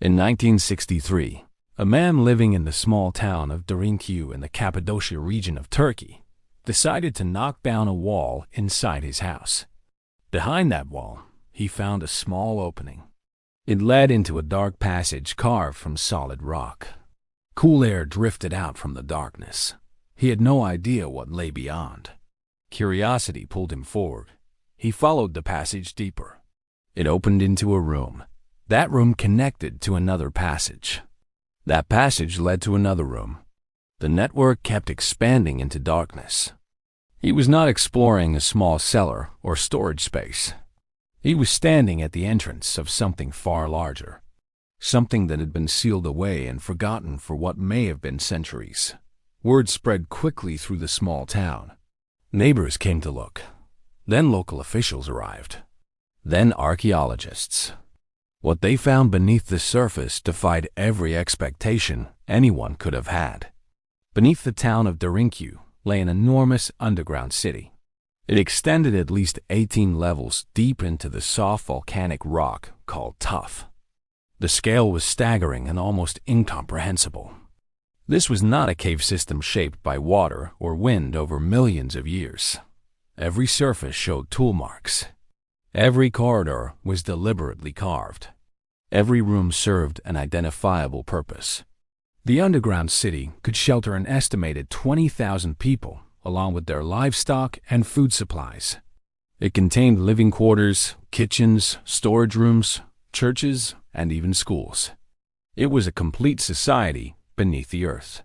In 1963, a man living in the small town of Derinkuyu in the Cappadocia region of Turkey decided to knock down a wall inside his house. Behind that wall, he found a small opening. It led into a dark passage carved from solid rock. Cool air drifted out from the darkness. He had no idea what lay beyond. Curiosity pulled him forward. He followed the passage deeper. It opened into a room. That room connected to another passage. That passage led to another room. The network kept expanding into darkness. He was not exploring a small cellar or storage space. He was standing at the entrance of something far larger, something that had been sealed away and forgotten for what may have been centuries. Word spread quickly through the small town. Neighbors came to look. Then local officials arrived. Then archaeologists. What they found beneath the surface defied every expectation anyone could have had. Beneath the town of Derinkuyu lay an enormous underground city. It extended at least 18 levels deep into the soft volcanic rock called Tuff. The scale was staggering and almost incomprehensible. This was not a cave system shaped by water or wind over millions of years. Every surface showed tool marks. Every corridor was deliberately carved. Every room served an identifiable purpose. The underground city could shelter an estimated 20,000 people, along with their livestock and food supplies. It contained living quarters, kitchens, storage rooms, churches, and even schools. It was a complete society beneath the earth.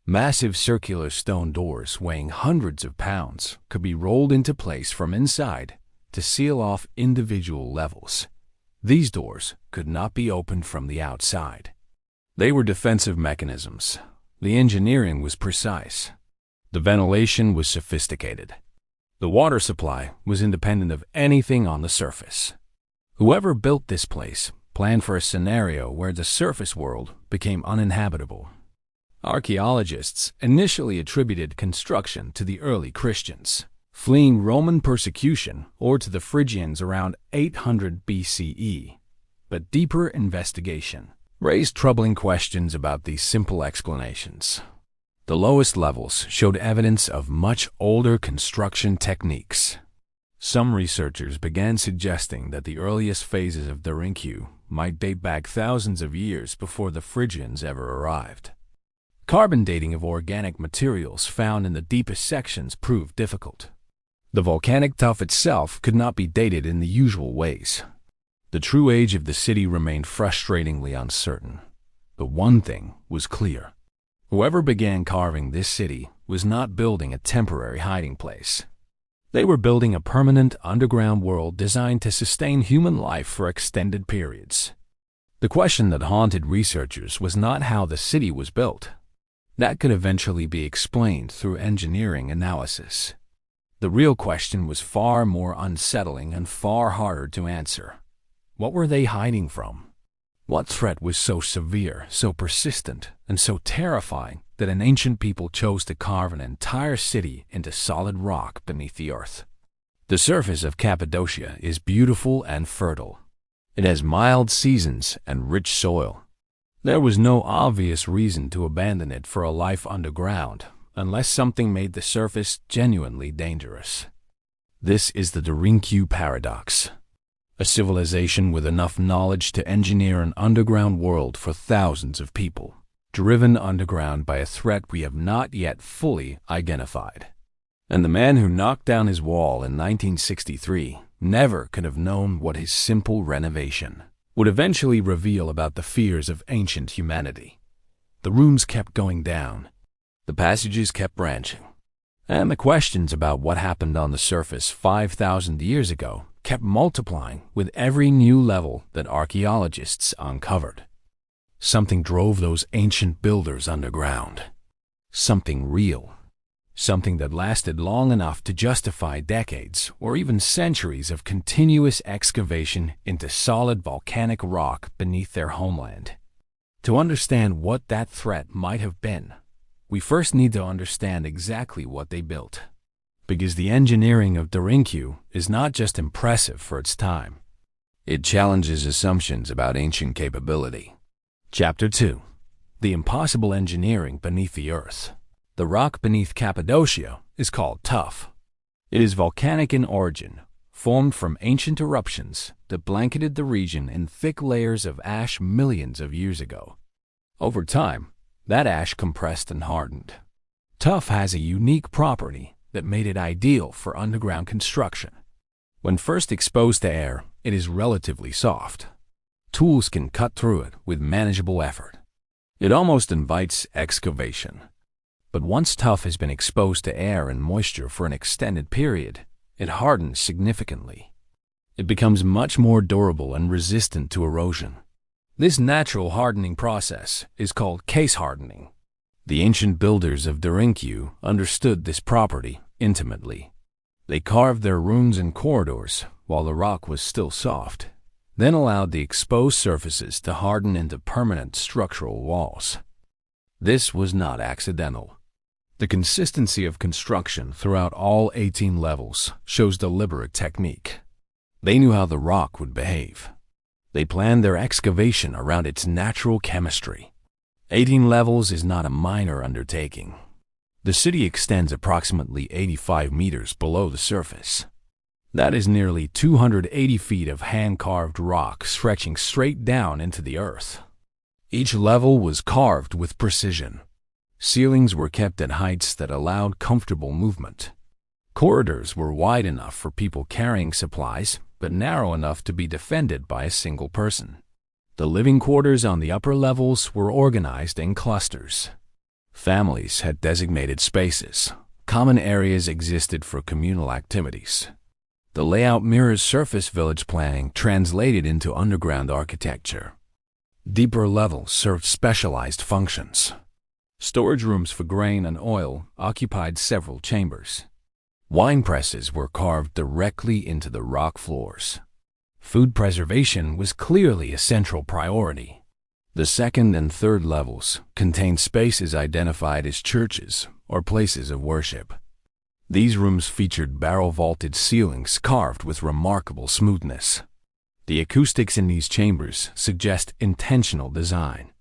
Massive circular stone doors weighing hundreds of pounds could be rolled into place from inside to seal off individual levels. These doors could not be opened from the outside. They were defensive mechanisms. The engineering was precise. The ventilation was sophisticated. The water supply was independent of anything on the surface. Whoever built this place planned for a scenario where the surface world became uninhabitable. Archaeologists initially attributed construction to the early Christians, fleeing Roman persecution, or to the Phrygians around 800 BCE. But deeper investigation raised troubling questions about these simple explanations. The lowest levels showed evidence of much older construction techniques. Some researchers began suggesting that the earliest phases of Derinkuyu might date back thousands of years before the Phrygians ever arrived. Carbon dating of organic materials found in the deepest sections proved difficult. The volcanic tuff itself could not be dated in the usual ways. The true age of the city remained frustratingly uncertain. But one thing was clear. Whoever began carving this city was not building a temporary hiding place. They were building a permanent underground world designed to sustain human life for extended periods. The question that haunted researchers was not how the city was built. That could eventually be explained through engineering analysis. The real question was far more unsettling and far harder to answer. What were they hiding from? What threat was so severe, so persistent, and so terrifying that an ancient people chose to carve an entire city into solid rock beneath the earth? The surface of Cappadocia is beautiful and fertile. It has mild seasons and rich soil. There was no obvious reason to abandon it for a life underground, unless something made the surface genuinely dangerous. This is the Derinkuyu paradox. A civilization with enough knowledge to engineer an underground world for thousands of people, driven underground by a threat we have not yet fully identified. And the man who knocked down his wall in 1963 never could have known what his simple renovation would eventually reveal about the fears of ancient humanity. The rooms kept going down. The passages kept branching. And the questions about what happened on the surface 5,000 years ago kept multiplying with every new level that archaeologists uncovered. Something drove those ancient builders underground. Something real. Something that lasted long enough to justify decades or even centuries of continuous excavation into solid volcanic rock beneath their homeland. To understand what that threat might have been, we first need to understand exactly what they built. Because the engineering of Derinkuyu is not just impressive for its time. It challenges assumptions about ancient capability. Chapter 2. The Impossible Engineering Beneath the Earth. The rock beneath Cappadocia is called Tuff. It is volcanic in origin, formed from ancient eruptions that blanketed the region in thick layers of ash millions of years ago. Over time, that ash compressed and hardened. Tuff has a unique property that made it ideal for underground construction. When first exposed to air, it is relatively soft. Tools can cut through it with manageable effort. It almost invites excavation. But once Tuff has been exposed to air and moisture for an extended period, it hardens significantly. It becomes much more durable and resistant to erosion. This natural hardening process is called case hardening. The ancient builders of Derinkuyu understood this property intimately. They carved their rooms and corridors while the rock was still soft, then allowed the exposed surfaces to harden into permanent structural walls. This was not accidental. The consistency of construction throughout all 18 levels shows deliberate technique. They knew how the rock would behave. They planned their excavation around its natural chemistry. 18 levels is not a minor undertaking. The city extends approximately 85 meters below the surface. That is nearly 280 feet of hand-carved rock stretching straight down into the earth. Each level was carved with precision. Ceilings were kept at heights that allowed comfortable movement. Corridors were wide enough for people carrying supplies, but narrow enough to be defended by a single person. The living quarters on the upper levels were organized in clusters. Families had designated spaces. Common areas existed for communal activities. The layout mirrors surface village planning translated into underground architecture. Deeper levels served specialized functions. Storage rooms for grain and oil occupied several chambers. Wine presses were carved directly into the rock floors. Food preservation was clearly a central priority. The second and third levels contained spaces identified as churches or places of worship. These rooms featured barrel-vaulted ceilings carved with remarkable smoothness. The acoustics in these chambers suggest intentional design.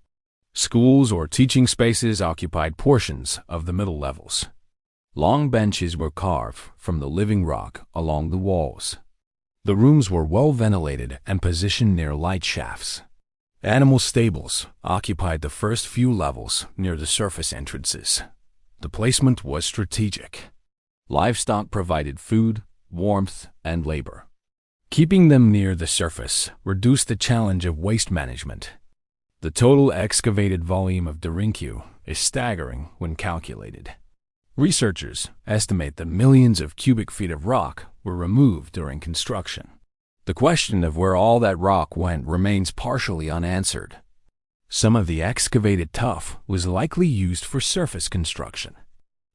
Schools or teaching spaces occupied portions of the middle levels. Long benches were carved from the living rock along the walls. The rooms were well ventilated and positioned near light shafts. Animal stables occupied the first few levels near the surface entrances. The placement was strategic. Livestock provided food, warmth, and labor. Keeping them near the surface reduced the challenge of waste management. The total excavated volume of Derinkuyu is staggering when calculated. Researchers estimate that millions of cubic feet of rock were removed during construction. The question of where all that rock went remains partially unanswered. Some of the excavated tuff was likely used for surface construction.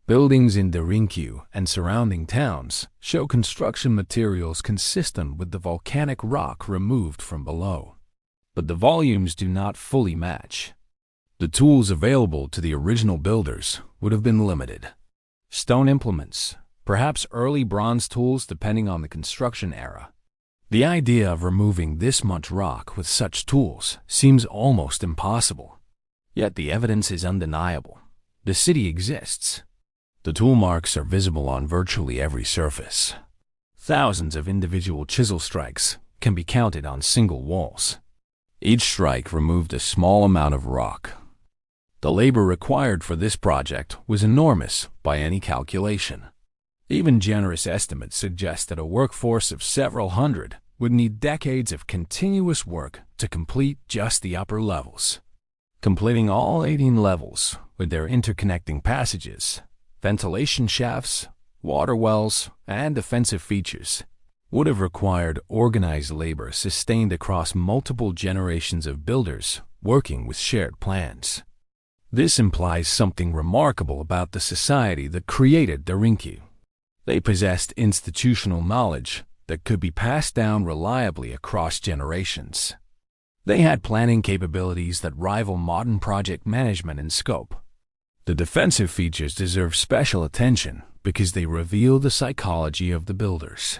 Buildings in Derinkuyu and surrounding towns show construction materials consistent with the volcanic rock removed from below. But the volumes do not fully match. The tools available to the original builders would have been limited. Stone implements, perhaps early bronze tools depending on the construction era. The idea of removing this much rock with such tools seems almost impossible. Yet the evidence is undeniable. The city exists. The tool marks are visible on virtually every surface. Thousands of individual chisel strikes can be counted on single walls. Each strike removed a small amount of rock. The labor required for this project was enormous by any calculation. Even generous estimates suggest that a workforce of several hundred would need decades of continuous work to complete just the upper levels. Completing all 18 levels with their interconnecting passages, ventilation shafts, water wells, and defensive features would have required organized labor sustained across multiple generations of builders working with shared plans. This implies something remarkable about the society that created Derinkuyu. They possessed institutional knowledge that could be passed down reliably across generations. They had planning capabilities that rival modern project management in scope. The defensive features deserve special attention because they reveal the psychology of the builders.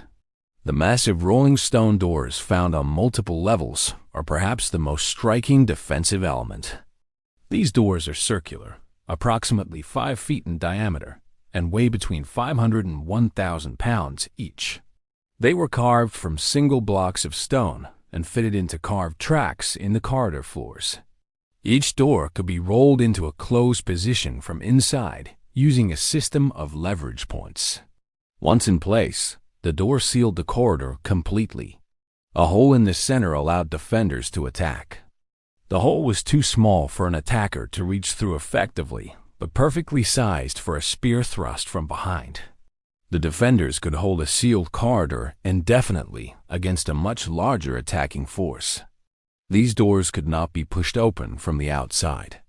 The massive rolling stone doors found on multiple levels are perhaps the most striking defensive element. These doors are circular, approximately 5 feet in diameter, and weigh between 500 and 1,000 pounds each. They were carved from single blocks of stone and fitted into carved tracks in the corridor floors. Each door could be rolled into a closed position from inside using a system of leverage points. Once in place, the door sealed the corridor completely. A hole in the center allowed defenders to attack. The hole was too small for an attacker to reach through effectively, but perfectly sized for a spear thrust from behind. The defenders could hold a sealed corridor indefinitely against a much larger attacking force. These doors could not be pushed open from the outside.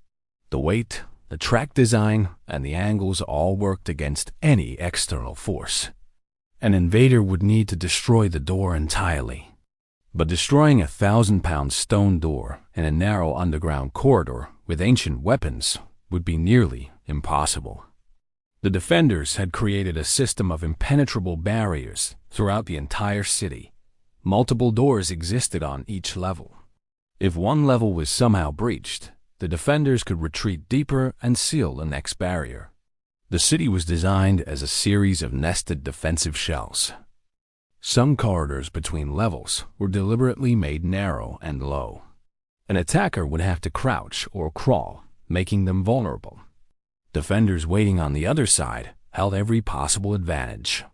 The weight, the track design, and the angles all worked against any external force. An invader would need to destroy the door entirely. But destroying a 1,000-pound stone door in a narrow underground corridor with ancient weapons would be nearly impossible. The defenders had created a system of impenetrable barriers throughout the entire city. Multiple doors existed on each level. If one level was somehow breached, the defenders could retreat deeper and seal the next barrier. The city was designed as a series of nested defensive shells. Some corridors between levels were deliberately made narrow and low. An attacker would have to crouch or crawl, making them vulnerable. Defenders waiting on the other side held every possible advantage.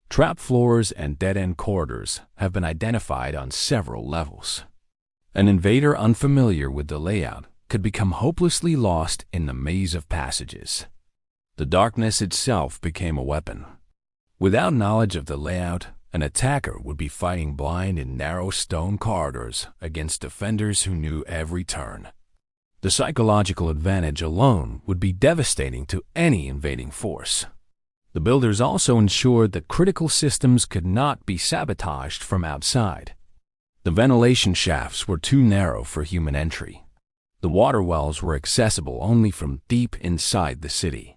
Trap floors and dead-end corridors have been identified on several levels. An invader unfamiliar with the layout could become hopelessly lost in the maze of passages. The darkness itself became a weapon. Without knowledge of the layout, an attacker would be fighting blind in narrow stone corridors against defenders who knew every turn. The psychological advantage alone would be devastating to any invading force. The builders also ensured that critical systems could not be sabotaged from outside. The ventilation shafts were too narrow for human entry. The water wells were accessible only from deep inside the city.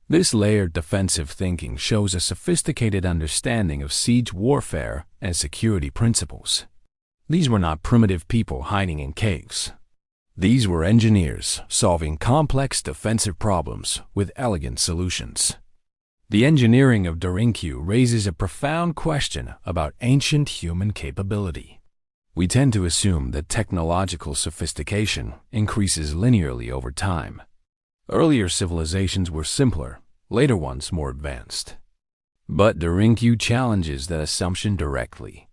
This layered defensive thinking shows a sophisticated understanding of siege warfare and security principles. These were not primitive people hiding in caves. These were engineers solving complex defensive problems with elegant solutions. The engineering of Derinkuyu raises a profound question about ancient human capability. We tend to assume that technological sophistication increases linearly over time. Earlier civilizations were simpler, later ones more advanced. But Derinkuyu challenges that assumption directly.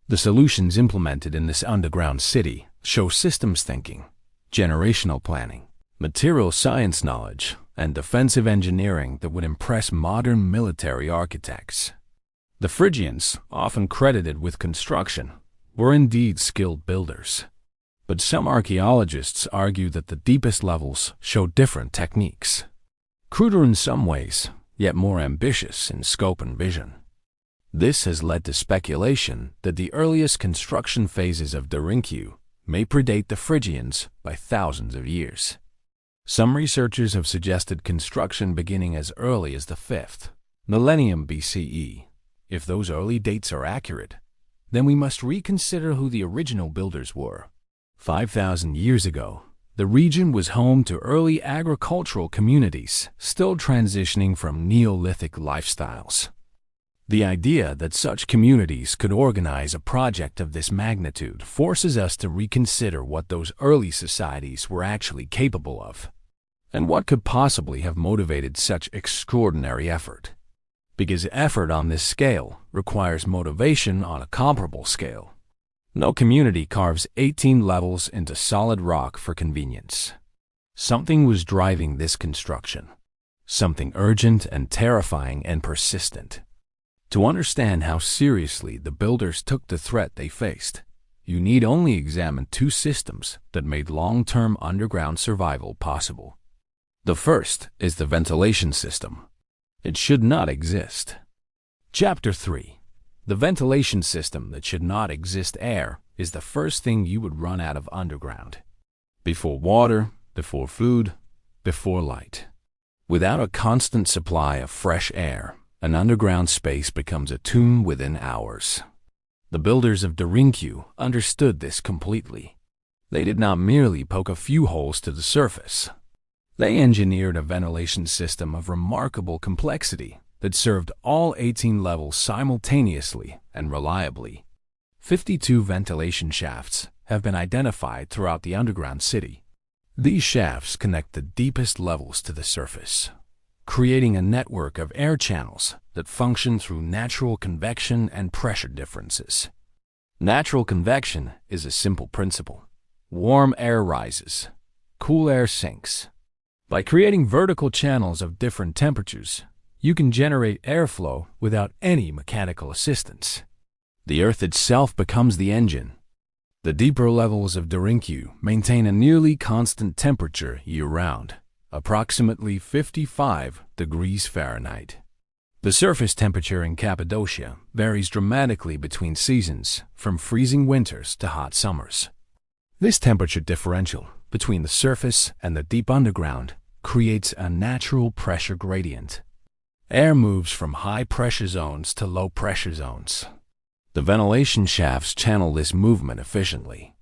The solutions implemented in this underground city show systems thinking, generational planning, material science knowledge, and defensive engineering that would impress modern military architects. The Phrygians, often credited with construction, were indeed skilled builders. But some archaeologists argue that the deepest levels show different techniques. Cruder in some ways, yet more ambitious in scope and vision. This has led to speculation that the earliest construction phases of Derinkuyu may predate the Phrygians by thousands of years. Some researchers have suggested construction beginning as early as the 5th millennium BCE. If those early dates are accurate, then we must reconsider who the original builders were. 5,000 years ago, the region was home to early agricultural communities still transitioning from Neolithic lifestyles. The idea that such communities could organize a project of this magnitude forces us to reconsider what those early societies were actually capable of, and what could possibly have motivated such extraordinary effort. Because effort on this scale requires motivation on a comparable scale. No community carves 18 levels into solid rock for convenience. Something was driving this construction. Something urgent and terrifying and persistent. To understand how seriously the builders took the threat they faced, you need only examine two systems that made long-term underground survival possible. The first is the ventilation system. It should not exist. Chapter 3. The ventilation system that should not exist. Air is the first thing you would run out of underground. Before water, before food, before light. Without a constant supply of fresh air, an underground space becomes a tomb within hours. The builders of Derinkuyu understood this completely. They did not merely poke a few holes to the surface. They engineered a ventilation system of remarkable complexity that served all 18 levels simultaneously and reliably. 52 ventilation shafts have been identified throughout the underground city. These shafts connect the deepest levels to the surface, creating a network of air channels that function through natural convection and pressure differences. Natural convection is a simple principle. Warm air rises, cool air sinks. By creating vertical channels of different temperatures, you can generate airflow without any mechanical assistance. The Earth itself becomes the engine. The deeper levels of Derinkuyu maintain a nearly constant temperature year-round, approximately 55 degrees Fahrenheit. The surface temperature in Cappadocia varies dramatically between seasons, from freezing winters to hot summers. This temperature differential between the surface and the deep underground creates a natural pressure gradient. Air moves from high-pressure zones to low-pressure zones. The ventilation shafts channel this movement efficiently.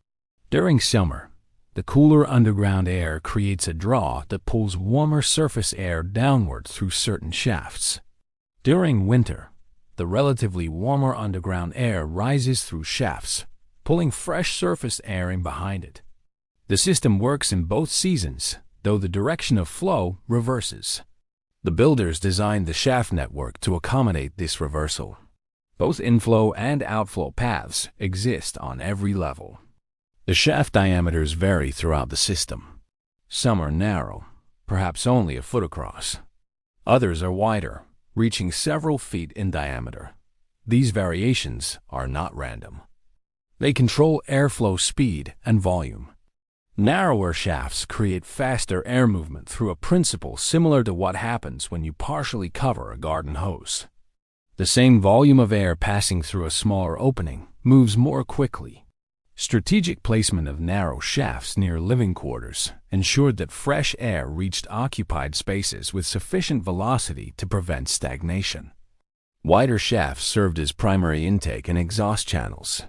During summer, the cooler underground air creates a draw that pulls warmer surface air downward through certain shafts. During winter, the relatively warmer underground air rises through shafts, pulling fresh surface air in behind it. The system works in both seasons, though the direction of flow reverses. The builders designed the shaft network to accommodate this reversal. Both inflow and outflow paths exist on every level. The shaft diameters vary throughout the system. Some are narrow, perhaps only a foot across. Others are wider, reaching several feet in diameter. These variations are not random. They control airflow speed and volume. Narrower shafts create faster air movement through a principle similar to what happens when you partially cover a garden hose. The same volume of air passing through a smaller opening moves more quickly. Strategic placement of narrow shafts near living quarters ensured that fresh air reached occupied spaces with sufficient velocity to prevent stagnation. Wider shafts served as primary intake and exhaust channels.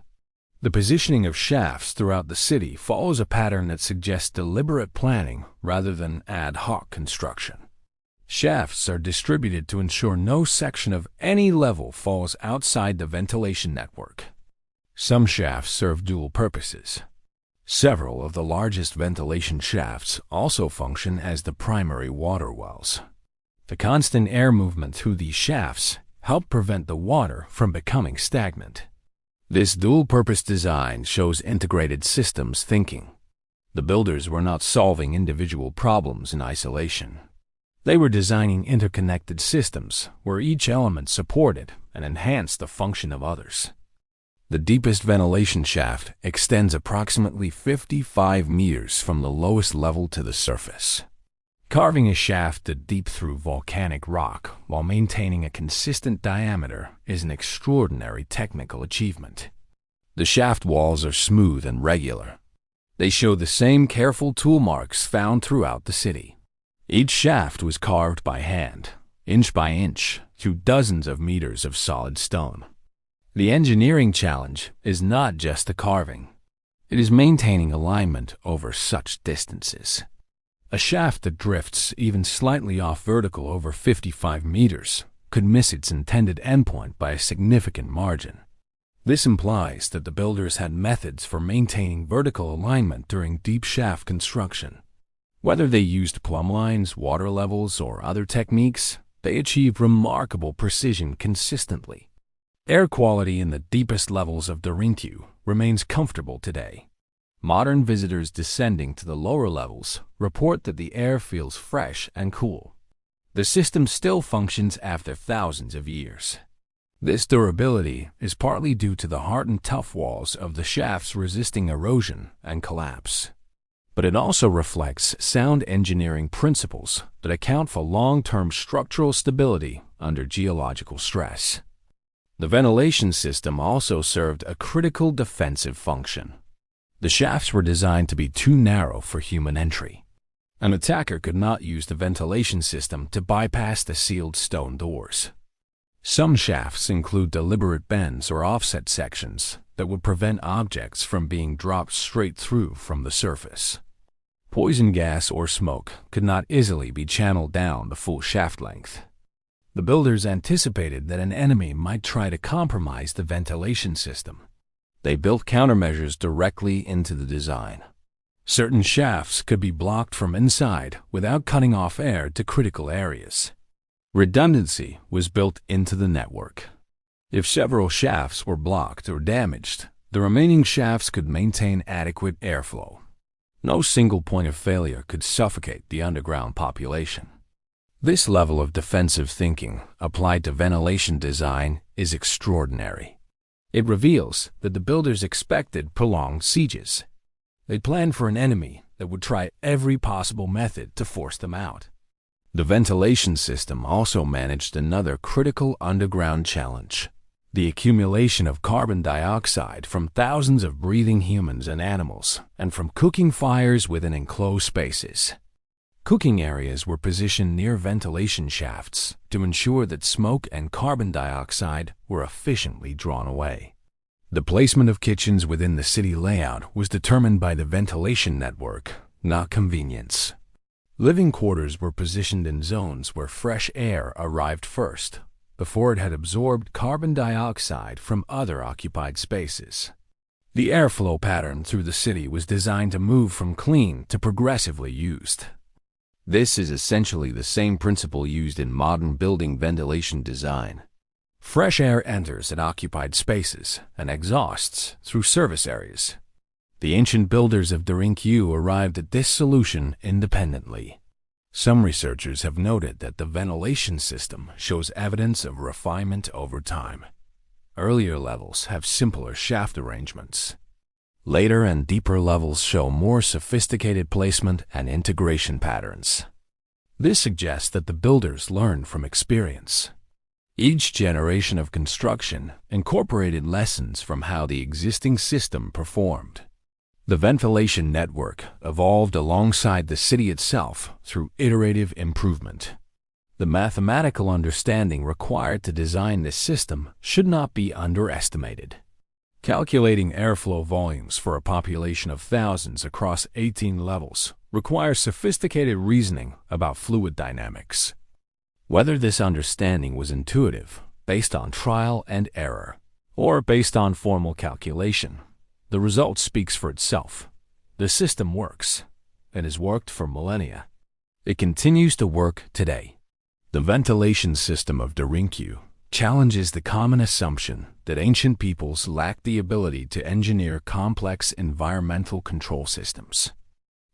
The positioning of shafts throughout the city follows a pattern that suggests deliberate planning rather than ad hoc construction. Shafts are distributed to ensure no section of any level falls outside the ventilation network. Some shafts serve dual purposes. Several of the largest ventilation shafts also function as the primary water wells. The constant air movement through these shafts helps prevent the water from becoming stagnant. This dual-purpose design shows integrated systems thinking. The builders were not solving individual problems in isolation. They were designing interconnected systems where each element supported and enhanced the function of others. The deepest ventilation shaft extends approximately 55 meters from the lowest level to the surface. Carving a shaft deep through volcanic rock while maintaining a consistent diameter is an extraordinary technical achievement. The shaft walls are smooth and regular. They show the same careful tool marks found throughout the city. Each shaft was carved by hand, inch by inch, through dozens of meters of solid stone. The engineering challenge is not just the carving. It is maintaining alignment over such distances. A shaft that drifts even slightly off vertical over 55 meters could miss its intended endpoint by a significant margin. This implies that the builders had methods for maintaining vertical alignment during deep shaft construction. Whether they used plumb lines, water levels, or other techniques, they achieved remarkable precision consistently. Air quality in the deepest levels of Derinkuyu remains comfortable today. Modern visitors descending to the lower levels report that the air feels fresh and cool. The system still functions after thousands of years. This durability is partly due to the hardened tuff walls of the shafts resisting erosion and collapse. But it also reflects sound engineering principles that account for long-term structural stability under geological stress. The ventilation system also served a critical defensive function. The shafts were designed to be too narrow for human entry. An attacker could not use the ventilation system to bypass the sealed stone doors. Some shafts include deliberate bends or offset sections that would prevent objects from being dropped straight through from the surface. Poison gas or smoke could not easily be channeled down the full shaft length. The builders anticipated that an enemy might try to compromise the ventilation system. They built countermeasures directly into the design. Certain shafts could be blocked from inside without cutting off air to critical areas. Redundancy was built into the network. If several shafts were blocked or damaged, the remaining shafts could maintain adequate airflow. No single point of failure could suffocate the underground population. This level of defensive thinking applied to ventilation design is extraordinary. It reveals that the builders expected prolonged sieges. They planned for an enemy that would try every possible method to force them out. The ventilation system also managed another critical underground challenge: the accumulation of carbon dioxide from thousands of breathing humans and animals, and from cooking fires within enclosed spaces. Cooking areas were positioned near ventilation shafts to ensure that smoke and carbon dioxide were efficiently drawn away. The placement of kitchens within the city layout was determined by the ventilation network, not convenience. Living quarters were positioned in zones where fresh air arrived first, before it had absorbed carbon dioxide from other occupied spaces. The airflow pattern through the city was designed to move from clean to progressively used. This is essentially the same principle used in modern building ventilation design. Fresh air enters in occupied spaces and exhausts through service areas. The ancient builders of Derinkuyu arrived at this solution independently. Some researchers have noted that the ventilation system shows evidence of refinement over time. Earlier levels have simpler shaft arrangements. Later and deeper levels show more sophisticated placement and integration patterns. This suggests that the builders learned from experience. Each generation of construction incorporated lessons from how the existing system performed. The ventilation network evolved alongside the city itself through iterative improvement. The mathematical understanding required to design this system should not be underestimated. Calculating airflow volumes for a population of thousands across 18 levels requires sophisticated reasoning about fluid dynamics. Whether this understanding was intuitive, based on trial and error, or based on formal calculation, the result speaks for itself. The system works. It has worked for millennia. It continues to work today. The ventilation system of Derinkuyu challenges the common assumption that ancient peoples lacked the ability to engineer complex environmental control systems.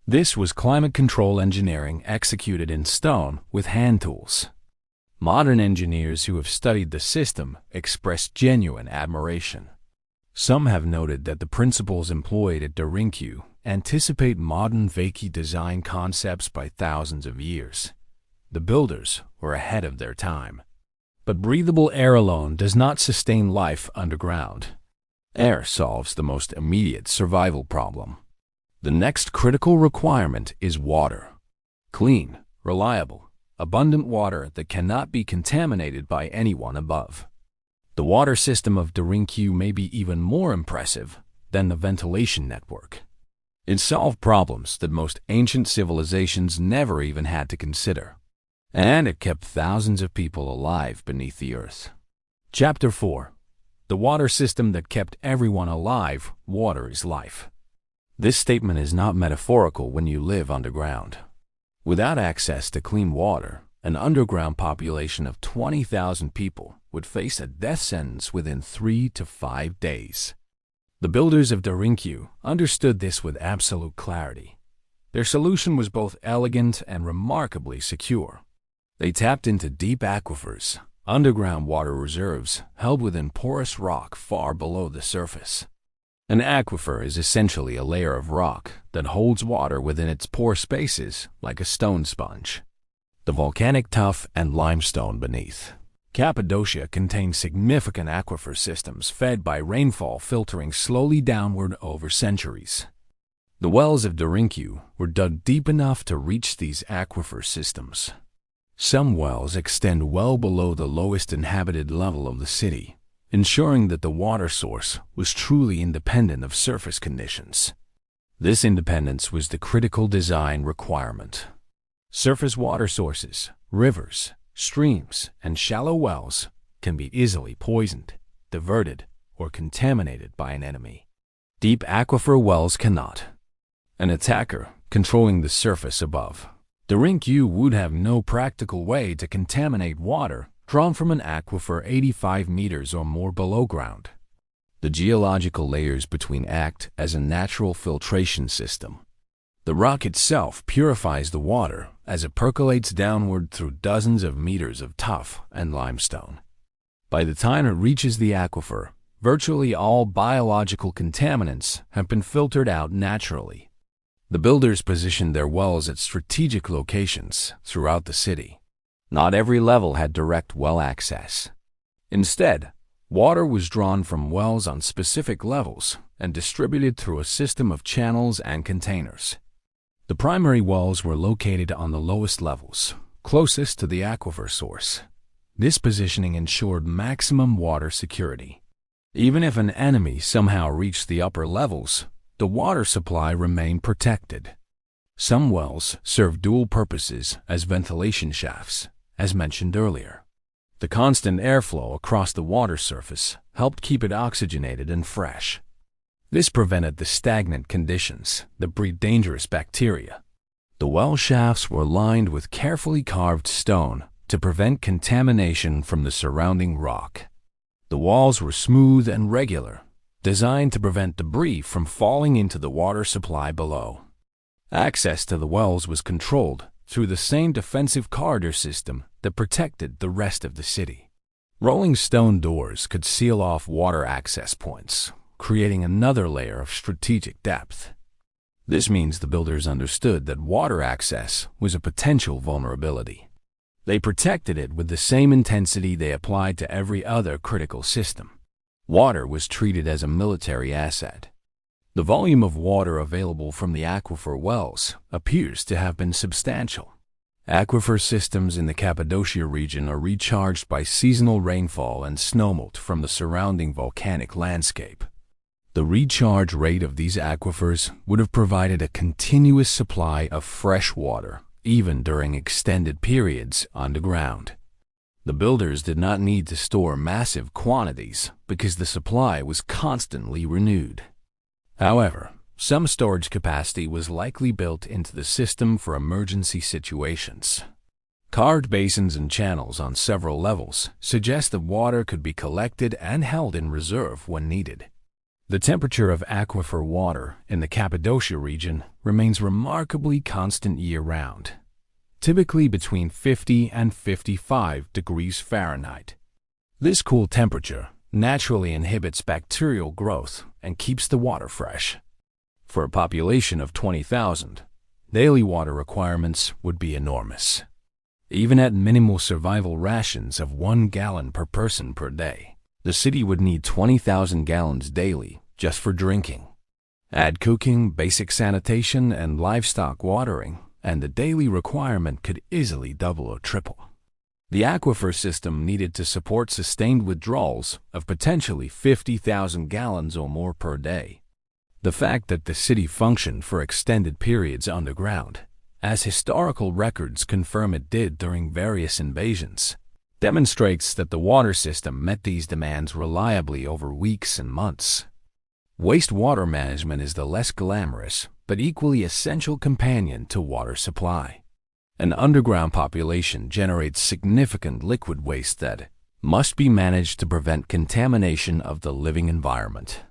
This was climate control engineering executed in stone with hand tools. Modern engineers who have studied the system express genuine admiration. Some have noted that the principles employed at Derinkuyu anticipate modern Vaki design concepts by thousands of years. The builders were ahead of their time. But breathable air alone does not sustain life underground. Air solves the most immediate survival problem. The next critical requirement is water. Clean, reliable, abundant water that cannot be contaminated by anyone above. The water system of Derinkuyu may be even more impressive than the ventilation network. It solved problems that most ancient civilizations never even had to consider. And it kept thousands of people alive beneath the earth. Chapter 4. The water system that kept everyone alive. Water is life. This statement is not metaphorical when you live underground. Without access to clean water, an underground population of 20,000 people would face a death sentence within 3 to 5 days. The builders of Derinkuyu understood this with absolute clarity. Their solution was both elegant and remarkably secure. They tapped into deep aquifers, underground water reserves held within porous rock far below the surface. An aquifer is essentially a layer of rock that holds water within its pore spaces like a stone sponge. The volcanic tuff and limestone beneath. Cappadocia contains significant aquifer systems fed by rainfall filtering slowly downward over centuries. The wells of Derinkuyu were dug deep enough to reach these aquifer systems. Some wells extend well below the lowest inhabited level of the city, ensuring that the water source was truly independent of surface conditions. This independence was the critical design requirement. Surface water sources, rivers, streams, and shallow wells can be easily poisoned, diverted, or contaminated by an enemy. Deep aquifer wells cannot. An attacker controlling the surface above. Derinkuyu would have no practical way to contaminate water drawn from an aquifer 85 meters or more below ground. The geological layers between act as a natural filtration system. The rock itself purifies the water as it percolates downward through dozens of meters of tuff and limestone. By the time it reaches the aquifer, virtually all biological contaminants have been filtered out naturally. The builders positioned their wells at strategic locations throughout the city. Not every level had direct well access. Instead, water was drawn from wells on specific levels and distributed through a system of channels and containers. The primary wells were located on the lowest levels, closest to the aquifer source. This positioning ensured maximum water security. Even if an enemy somehow reached the upper levels, the water supply remained protected. Some wells served dual purposes as ventilation shafts, as mentioned earlier. The constant airflow across the water surface helped keep it oxygenated and fresh. This prevented the stagnant conditions that breed dangerous bacteria. The well shafts were lined with carefully carved stone to prevent contamination from the surrounding rock. The walls were smooth and regular, designed to prevent debris from falling into the water supply below. Access to the wells was controlled through the same defensive corridor system that protected the rest of the city. Rolling stone doors could seal off water access points, creating another layer of strategic depth. This means the builders understood that water access was a potential vulnerability. They protected it with the same intensity they applied to every other critical system. Water was treated as a military asset. The volume of water available from the aquifer wells appears to have been substantial. Aquifer systems in the Cappadocia region are recharged by seasonal rainfall and snowmelt from the surrounding volcanic landscape. The recharge rate of these aquifers would have provided a continuous supply of fresh water, even during extended periods underground. The builders did not need to store massive quantities because the supply was constantly renewed. However, some storage capacity was likely built into the system for emergency situations. Carved basins and channels on several levels suggest that water could be collected and held in reserve when needed. The temperature of aquifer water in the Cappadocia region remains remarkably constant year-round, typically between 50 and 55 degrees Fahrenheit. This cool temperature naturally inhibits bacterial growth and keeps the water fresh. For a population of 20,000, daily water requirements would be enormous. Even at minimal survival rations of 1 gallon per person per day, the city would need 20,000 gallons daily just for drinking. Add cooking, basic sanitation, and livestock watering, and the daily requirement could easily double or triple. The aquifer system needed to support sustained withdrawals of potentially 50,000 gallons or more per day. The fact that the city functioned for extended periods underground, as historical records confirm it did during various invasions, demonstrates that the water system met these demands reliably over weeks and months. Wastewater management is the less glamorous but equally essential companion to water supply. An underground population generates significant liquid waste that must be managed to prevent contamination of the living environment.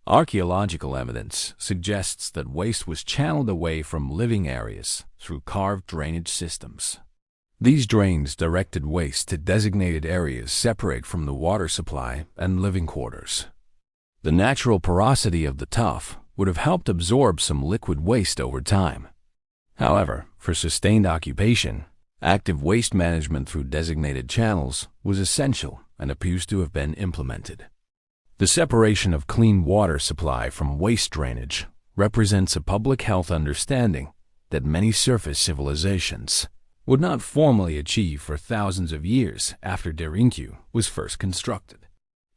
Archaeological evidence suggests that waste was channeled away from living areas through carved drainage systems. These drains directed waste to designated areas separate from the water supply and living quarters. The natural porosity of the tuff would have helped absorb some liquid waste over time. However, for sustained occupation, active waste management through designated channels was essential and appears to have been implemented. The separation of clean water supply from waste drainage represents a public health understanding that many surface civilizations would not formally achieve for thousands of years after Derinkuyu was first constructed.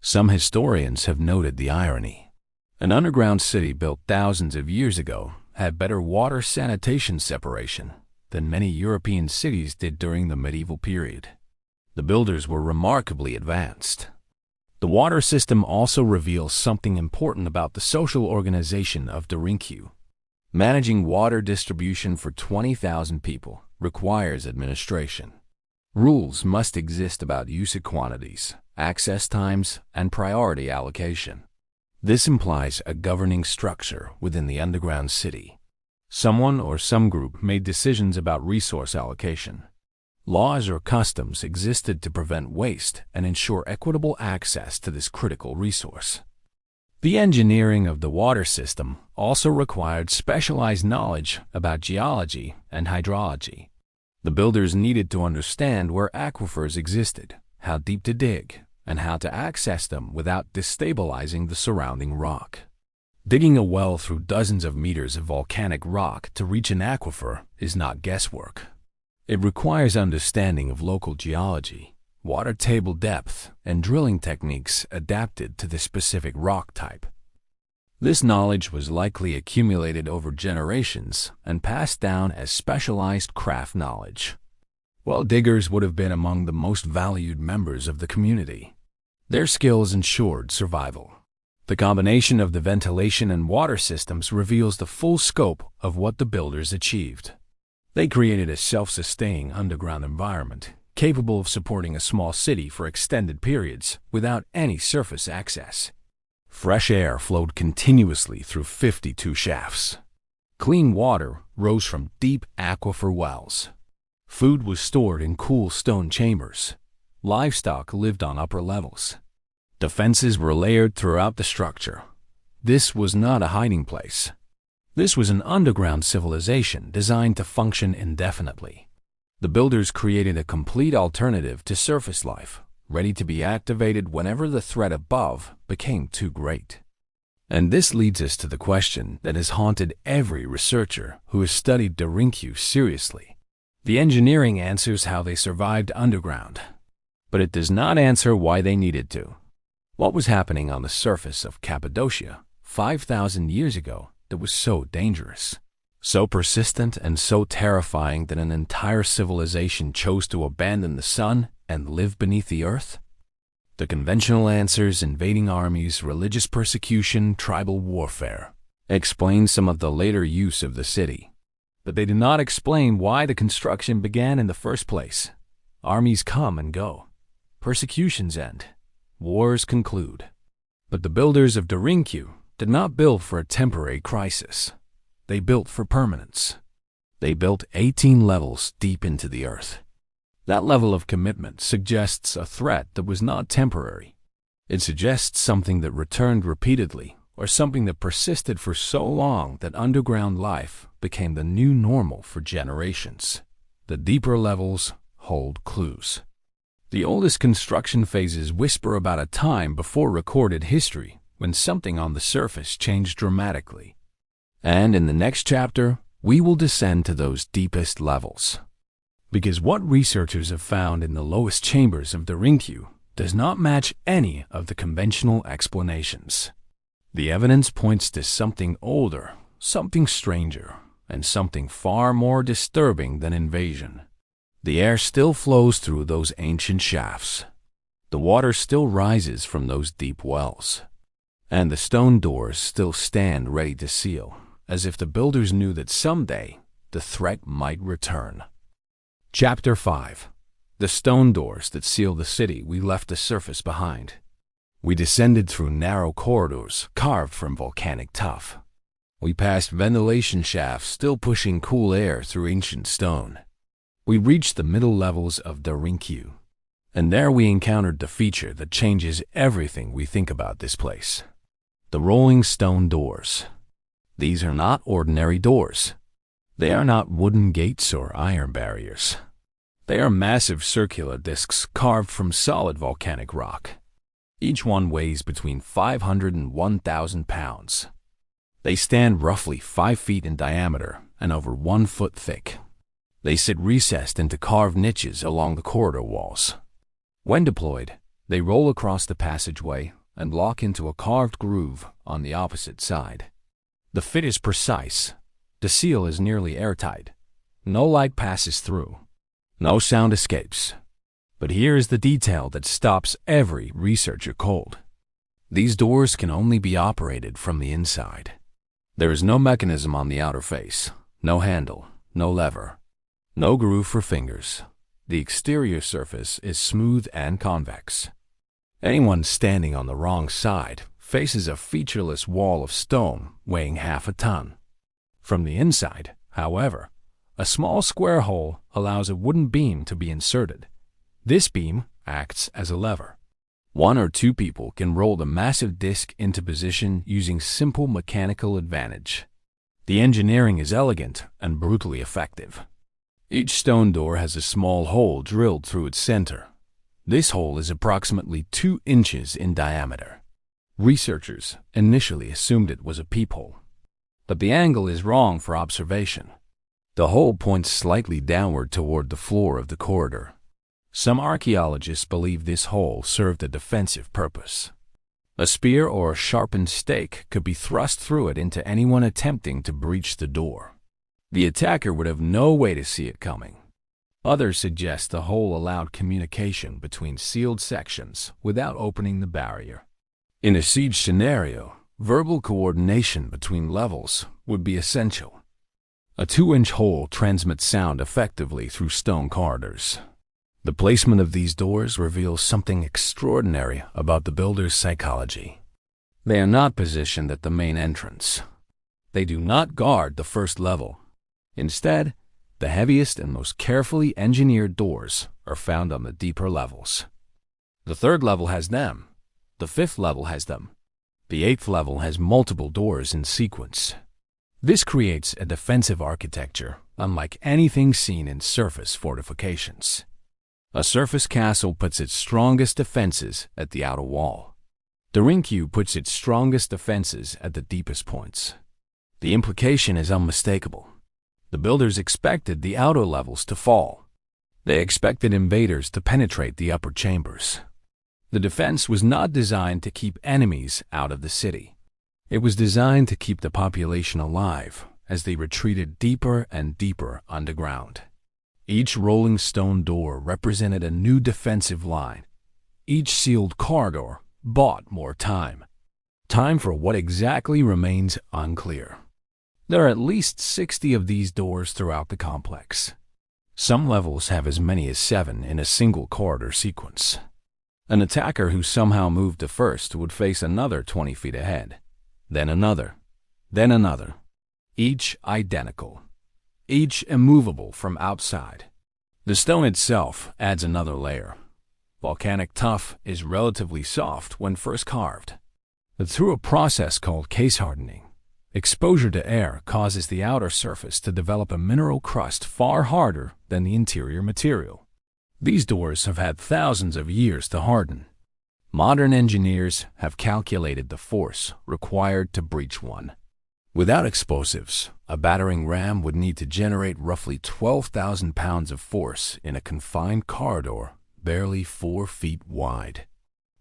Some historians have noted the irony. An underground city built thousands of years ago had better water sanitation separation than many European cities did during the medieval period. The builders were remarkably advanced. The water system also reveals something important about the social organization of Derinkuyu. Managing water distribution for 20,000 people requires administration. Rules must exist about usage quantities, access times, and priority allocation. This implies a governing structure within the underground city. Someone or some group made decisions about resource allocation. Laws or customs existed to prevent waste and ensure equitable access to this critical resource. The engineering of the water system also required specialized knowledge about geology and hydrology. The builders needed to understand where aquifers existed, how deep to dig, and how to access them without destabilizing the surrounding rock. Digging a well through dozens of meters of volcanic rock to reach an aquifer is not guesswork. It requires understanding of local geology, water table depth, and drilling techniques adapted to the specific rock type. This knowledge was likely accumulated over generations and passed down as specialized craft knowledge. Well diggers would have been among the most valued members of the community. Their skills ensured survival. The combination of the ventilation and water systems reveals the full scope of what the builders achieved. They created a self-sustaining underground environment, capable of supporting a small city for extended periods without any surface access. Fresh air flowed continuously through 52 shafts. Clean water rose from deep aquifer wells. Food was stored in cool stone chambers. Livestock lived on upper levels. Defenses were layered throughout the structure. This was not a hiding place. This was an underground civilization designed to function indefinitely. The builders created a complete alternative to surface life, ready to be activated whenever the threat above became too great. And this leads us to the question that has haunted every researcher who has studied Derinkuyu seriously. The engineering answers how they survived underground, but it does not answer why they needed to. What was happening on the surface of Cappadocia 5,000 years ago that was so dangerous, so persistent and so terrifying that an entire civilization chose to abandon the sun and live beneath the earth? The conventional answers, invading armies, religious persecution, tribal warfare, explain some of the later use of the city. But they do not explain why the construction began in the first place. Armies come and go. Persecutions end. Wars conclude. But the builders of Derinkuyu did not build for a temporary crisis. They built for permanence. They built 18 levels deep into the earth. That level of commitment suggests a threat that was not temporary. It suggests something that returned repeatedly, or something that persisted for so long that underground life became the new normal for generations. The deeper levels hold clues. The oldest construction phases whisper about a time before recorded history when something on the surface changed dramatically. And in the next chapter, we will descend to those deepest levels. Because what researchers have found in the lowest chambers of Derinkuyu does not match any of the conventional explanations. The evidence points to something older, something stranger, and something far more disturbing than invasion. The air still flows through those ancient shafts. The water still rises from those deep wells. And the stone doors still stand ready to seal, as if the builders knew that someday the threat might return. Chapter 5. The stone doors that seal the city we left the surface behind. We descended through narrow corridors carved from volcanic tuff. We passed ventilation shafts still pushing cool air through ancient stone. We reached the middle levels of Derinkuyu, and there we encountered the feature that changes everything we think about this place. The rolling stone doors. These are not ordinary doors. They are not wooden gates or iron barriers. They are massive circular discs carved from solid volcanic rock. Each one weighs between 500 and 1,000 pounds. They stand roughly 5 feet in diameter and over 1 foot thick. They sit recessed into carved niches along the corridor walls. When deployed, they roll across the passageway and lock into a carved groove on the opposite side. The fit is precise. The seal is nearly airtight. No light passes through. No sound escapes. But here is the detail that stops every researcher cold. These doors can only be operated from the inside. There is no mechanism on the outer face, no handle, no lever, no groove for fingers. The exterior surface is smooth and convex. Anyone standing on the wrong side faces a featureless wall of stone weighing half a ton. From the inside, however, a small square hole allows a wooden beam to be inserted. This beam acts as a lever. One or two people can roll the massive disc into position using simple mechanical advantage. The engineering is elegant and brutally effective. Each stone door has a small hole drilled through its center. This hole is approximately 2 inches in diameter. Researchers initially assumed it was a peephole, but the angle is wrong for observation. The hole points slightly downward toward the floor of the corridor. Some archaeologists believe this hole served a defensive purpose. A spear or a sharpened stake could be thrust through it into anyone attempting to breach the door. The attacker would have no way to see it coming. Others suggest the hole allowed communication between sealed sections without opening the barrier. In a siege scenario, verbal coordination between levels would be essential. A 2-inch hole transmits sound effectively through stone corridors. The placement of these doors reveals something extraordinary about the builder's psychology. They are not positioned at the main entrance. They do not guard the first level. Instead, the heaviest and most carefully engineered doors are found on the deeper levels. The 3rd level has them. The 5th level has them. The 8th level has multiple doors in sequence. This creates a defensive architecture unlike anything seen in surface fortifications. A surface castle puts its strongest defenses at the outer wall. Derinkuyu puts its strongest defenses at the deepest points. The implication is unmistakable. The builders expected the outer levels to fall. They expected invaders to penetrate the upper chambers. The defense was not designed to keep enemies out of the city. It was designed to keep the population alive as they retreated deeper and deeper underground. Each rolling stone door represented a new defensive line. Each sealed corridor bought more time. Time for what exactly remains unclear. There are at least 60 of these doors throughout the complex. Some levels have as many as 7 in a single corridor sequence. An attacker who somehow moved to first would face another 20 feet ahead, then another, then another, each identical, each immovable from outside. The stone itself adds another layer. Volcanic tuff is relatively soft when first carved, but through a process called case hardening, exposure to air causes the outer surface to develop a mineral crust far harder than the interior material. These doors have had thousands of years to harden. Modern engineers have calculated the force required to breach one. Without explosives, a battering ram would need to generate roughly 12,000 pounds of force in a confined corridor barely 4 feet wide.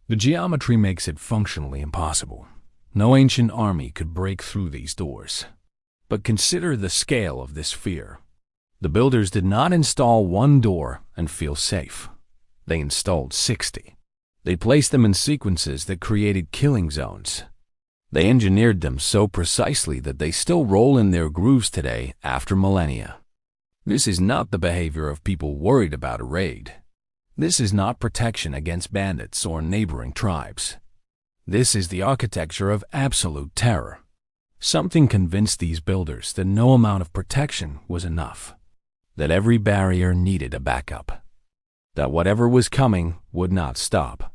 The geometry makes it functionally impossible. No ancient army could break through these doors. But consider the scale of this fear. The builders did not install one door and feel safe. They installed 60. They placed them in sequences that created killing zones. They engineered them so precisely that they still roll in their grooves today after millennia. This is not the behavior of people worried about a raid. This is not protection against bandits or neighboring tribes. This is the architecture of absolute terror. Something convinced these builders that no amount of protection was enough, that every barrier needed a backup, that whatever was coming would not stop.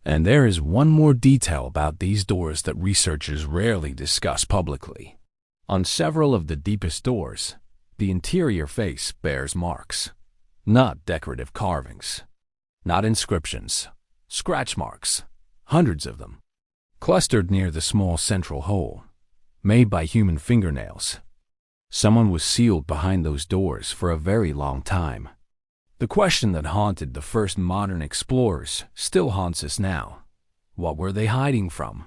And there is one more detail about these doors that researchers rarely discuss publicly. On several of the deepest doors, the interior face bears marks, not decorative carvings, not inscriptions, scratch marks, hundreds of them, clustered near the small central hole, made by human fingernails. Someone was sealed behind those doors for a very long time. The question that haunted the first modern explorers still haunts us now. What were they hiding from?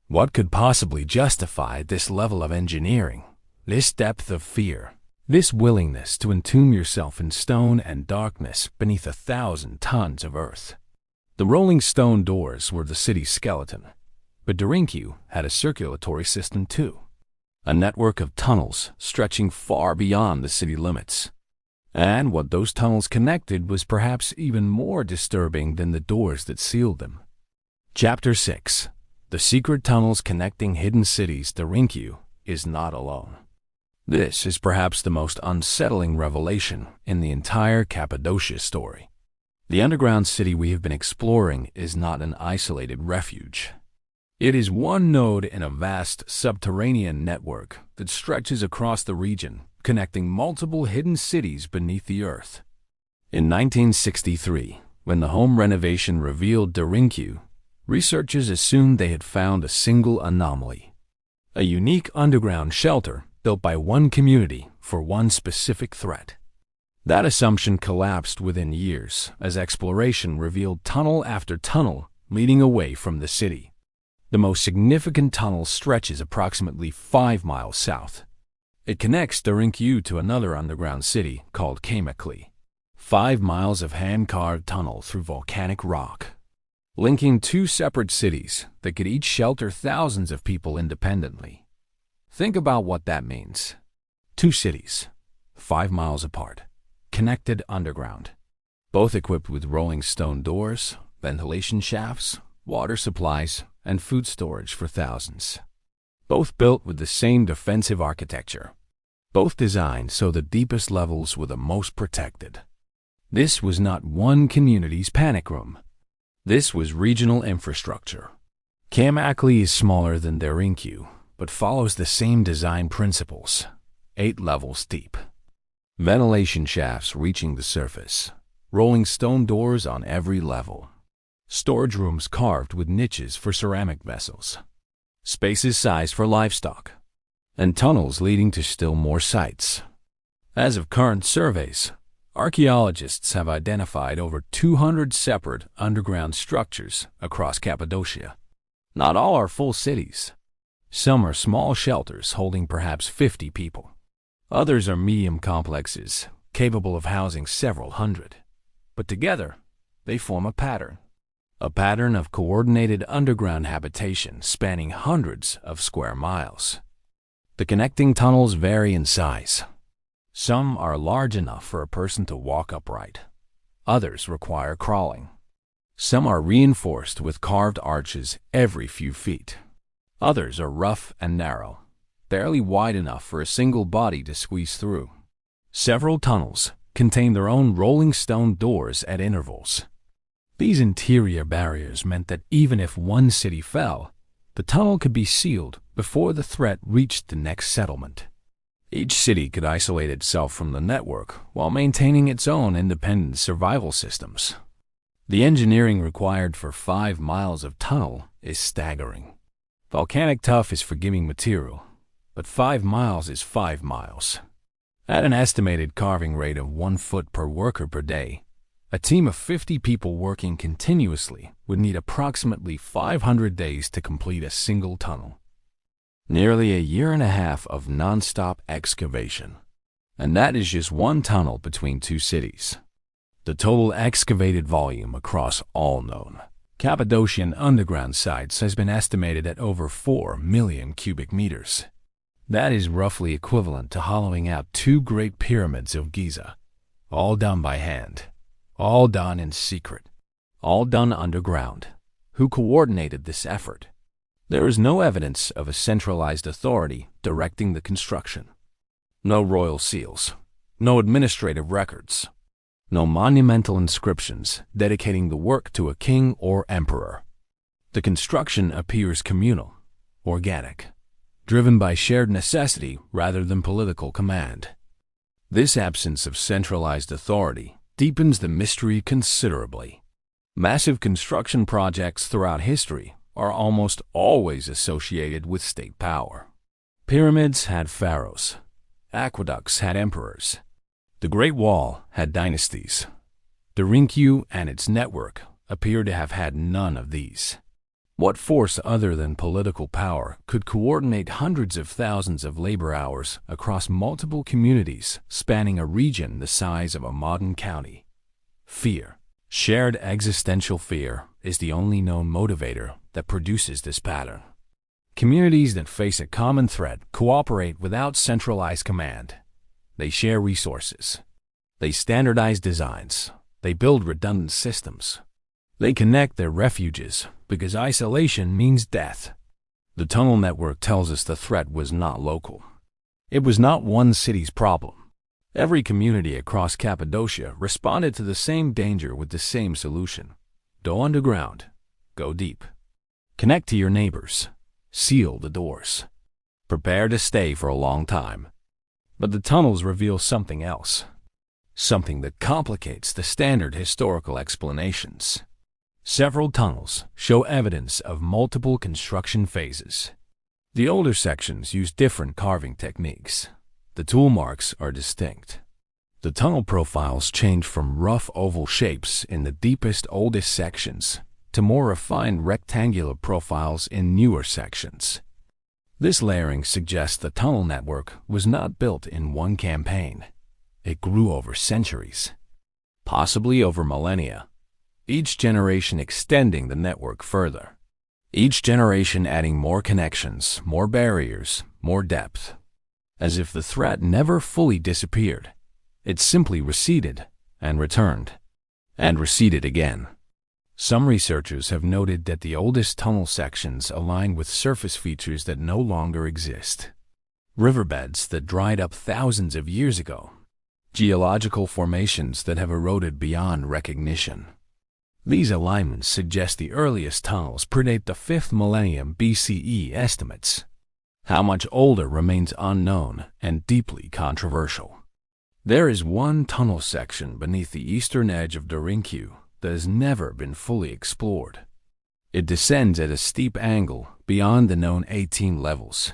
What could possibly justify this level of engineering, this depth of fear, this willingness to entomb yourself in stone and darkness beneath 1,000 tons of earth? The rolling stone doors were the city's skeleton, but Derinkuyu had a circulatory system too, a network of tunnels stretching far beyond the city limits. And what those tunnels connected was perhaps even more disturbing than the doors that sealed them. Chapter 6. The secret tunnels connecting hidden cities. Derinkuyu is not alone. This is perhaps the most unsettling revelation in the entire Cappadocia story. The underground city we have been exploring is not an isolated refuge. It is one node in a vast subterranean network that stretches across the region, connecting multiple hidden cities beneath the earth. In 1963, when the home renovation revealed Derinkuyu, researchers assumed they had found a single anomaly, a unique underground shelter built by one community for one specific threat. That assumption collapsed within years as exploration revealed tunnel after tunnel leading away from the city. The most significant tunnel stretches approximately 5 miles south. It connects Derinkuyu to another underground city called Cappadocia. 5 miles of hand-carved tunnel through volcanic rock, linking two separate cities that could each shelter thousands of people independently. Think about what that means. Two cities, 5 miles apart, connected underground, both equipped with rolling stone doors, ventilation shafts, water supplies, and food storage for thousands. Both built with the same defensive architecture. Both designed so the deepest levels were the most protected. This was not one community's panic room. This was regional infrastructure. Cappadocia is smaller than Derinkuyu, but follows the same design principles. 8 levels deep. Ventilation shafts reaching the surface. Rolling stone doors on every level. Storage rooms carved with niches for ceramic vessels. Spaces sized for livestock. And tunnels leading to still more sites. As of current surveys, archaeologists have identified over 200 separate underground structures across Cappadocia. Not all are full cities. Some are small shelters holding perhaps 50 people. Others are medium complexes, capable of housing several hundred. But together, they form a pattern of coordinated underground habitation spanning hundreds of square miles. The connecting tunnels vary in size. Some are large enough for a person to walk upright. Others require crawling. Some are reinforced with carved arches every few feet. Others are rough and narrow, barely wide enough for a single body to squeeze through. Several tunnels contain their own rolling stone doors at intervals. These interior barriers meant that even if one city fell, the tunnel could be sealed before the threat reached the next settlement. Each city could isolate itself from the network while maintaining its own independent survival systems. The engineering required for 5 miles of tunnel is staggering. Volcanic tuff is forgiving material, but 5 miles is 5 miles. At an estimated carving rate of 1 foot per worker per day, a team of 50 people working continuously would need approximately 500 days to complete a single tunnel. Nearly a year and a half of non-stop excavation. And that is just one tunnel between two cities. The total excavated volume across all known Cappadocian underground sites has been estimated at over 4 million cubic meters. That is roughly equivalent to hollowing out 2 great pyramids of Giza, all done by hand. All done in secret. All done underground. Who coordinated this effort? There is no evidence of a centralized authority directing the construction. No royal seals. No administrative records. No monumental inscriptions dedicating the work to a king or emperor. The construction appears communal, organic, driven by shared necessity rather than political command. This absence of centralized authority deepens the mystery considerably. Massive construction projects throughout history are almost always associated with state power. Pyramids had pharaohs. Aqueducts had emperors. The Great Wall had dynasties. Derinkuyu and its network appear to have had none of these. What force other than political power could coordinate hundreds of thousands of labor hours across multiple communities spanning a region the size of a modern county? Fear. Shared existential fear is the only known motivator that produces this pattern. Communities that face a common threat cooperate without centralized command. They share resources. They standardize designs. They build redundant systems. They connect their refuges because isolation means death. The tunnel network tells us the threat was not local. It was not one city's problem. Every community across Cappadocia responded to the same danger with the same solution. Go underground. Go deep. Connect to your neighbors. Seal the doors. Prepare to stay for a long time. But the tunnels reveal something else. Something that complicates the standard historical explanations. Several tunnels show evidence of multiple construction phases. The older sections use different carving techniques. The tool marks are distinct. The tunnel profiles change from rough oval shapes in the deepest, oldest sections to more refined rectangular profiles in newer sections. This layering suggests the tunnel network was not built in one campaign. It grew over centuries, possibly over millennia, each generation extending the network further, each generation adding more connections, more barriers, more depth. As if the threat never fully disappeared, it simply receded and returned, and receded again. Some researchers have noted that the oldest tunnel sections align with surface features that no longer exist. Riverbeds that dried up thousands of years ago. Geological formations that have eroded beyond recognition. These alignments suggest the earliest tunnels predate the 5th millennium BCE estimates. How much older remains unknown and deeply controversial. There is one tunnel section beneath the eastern edge of Derinkuyu that has never been fully explored. It descends at a steep angle beyond the known 18 levels.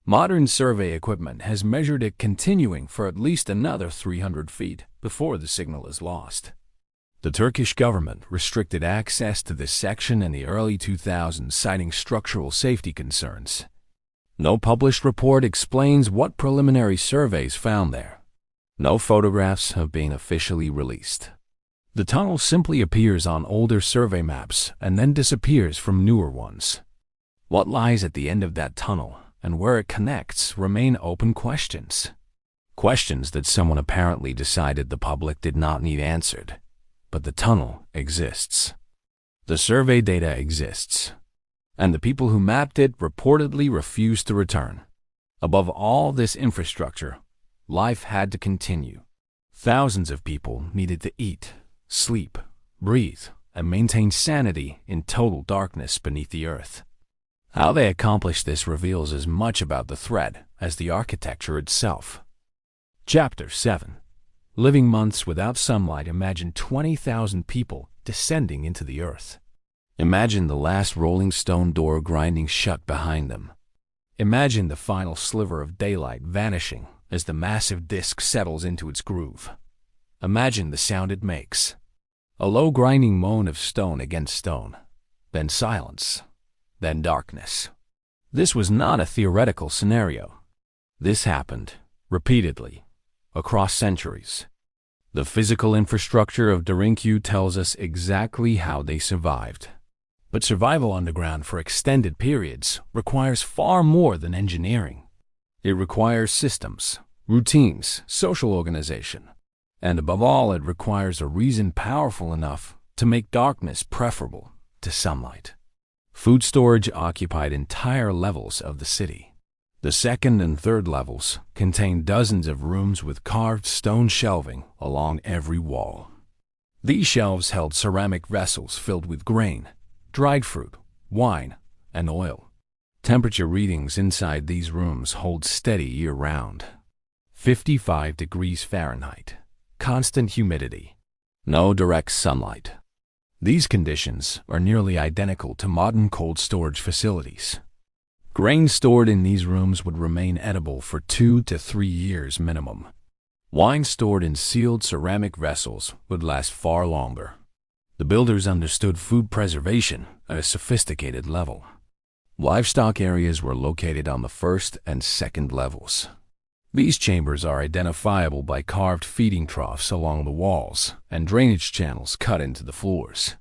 Modern survey equipment has measured it continuing for at least another 300 feet before the signal is lost. The Turkish government restricted access to this section in the early 2000s, citing structural safety concerns. No published report explains what preliminary surveys found there. No photographs have been officially released. The tunnel simply appears on older survey maps and then disappears from newer ones. What lies at the end of that tunnel and where it connects remain open questions. Questions that someone apparently decided the public did not need answered. But the tunnel exists. The survey data exists. And the people who mapped it reportedly refused to return. Above all this infrastructure, life had to continue. Thousands of people needed to eat, sleep, breathe, and maintain sanity in total darkness beneath the earth. How they accomplished this reveals as much about the threat as the architecture itself. Chapter 7. Living months without sunlight. Imagine 20,000 people descending into the earth. Imagine the last rolling stone door grinding shut behind them. Imagine the final sliver of daylight vanishing as the massive disk settles into its groove. Imagine the sound it makes. A low grinding moan of stone against stone. Then silence. Then darkness. This was not a theoretical scenario. This happened, repeatedly, across centuries. The physical infrastructure of Derinkuyu tells us exactly how they survived. But survival underground for extended periods requires far more than engineering. It requires systems, routines, social organization, and above all, it requires a reason powerful enough to make darkness preferable to sunlight. Food storage occupied entire levels of the city. The second and third levels contained dozens of rooms with carved stone shelving along every wall. These shelves held ceramic vessels filled with grain, dried fruit, wine, and oil. Temperature readings inside these rooms hold steady year-round. 55 degrees Fahrenheit. Constant humidity. No direct sunlight. These conditions are nearly identical to modern cold storage facilities. Grain stored in these rooms would remain edible for 2 to 3 years minimum. Wine stored in sealed ceramic vessels would last far longer. The builders understood food preservation at a sophisticated level. Livestock areas were located on the first and second levels. These chambers are identifiable by carved feeding troughs along the walls and drainage channels cut into the floors.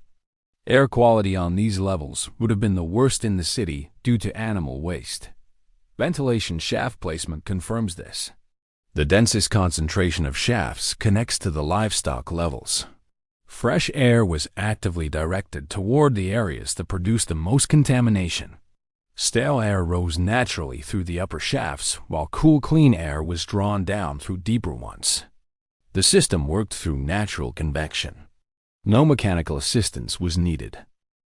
Air quality on these levels would have been the worst in the city due to animal waste. Ventilation shaft placement confirms this. The densest concentration of shafts connects to the livestock levels. Fresh air was actively directed toward the areas that produced the most contamination. Stale air rose naturally through the upper shafts, while cool, clean air was drawn down through deeper ones. The system worked through natural convection. No mechanical assistance was needed.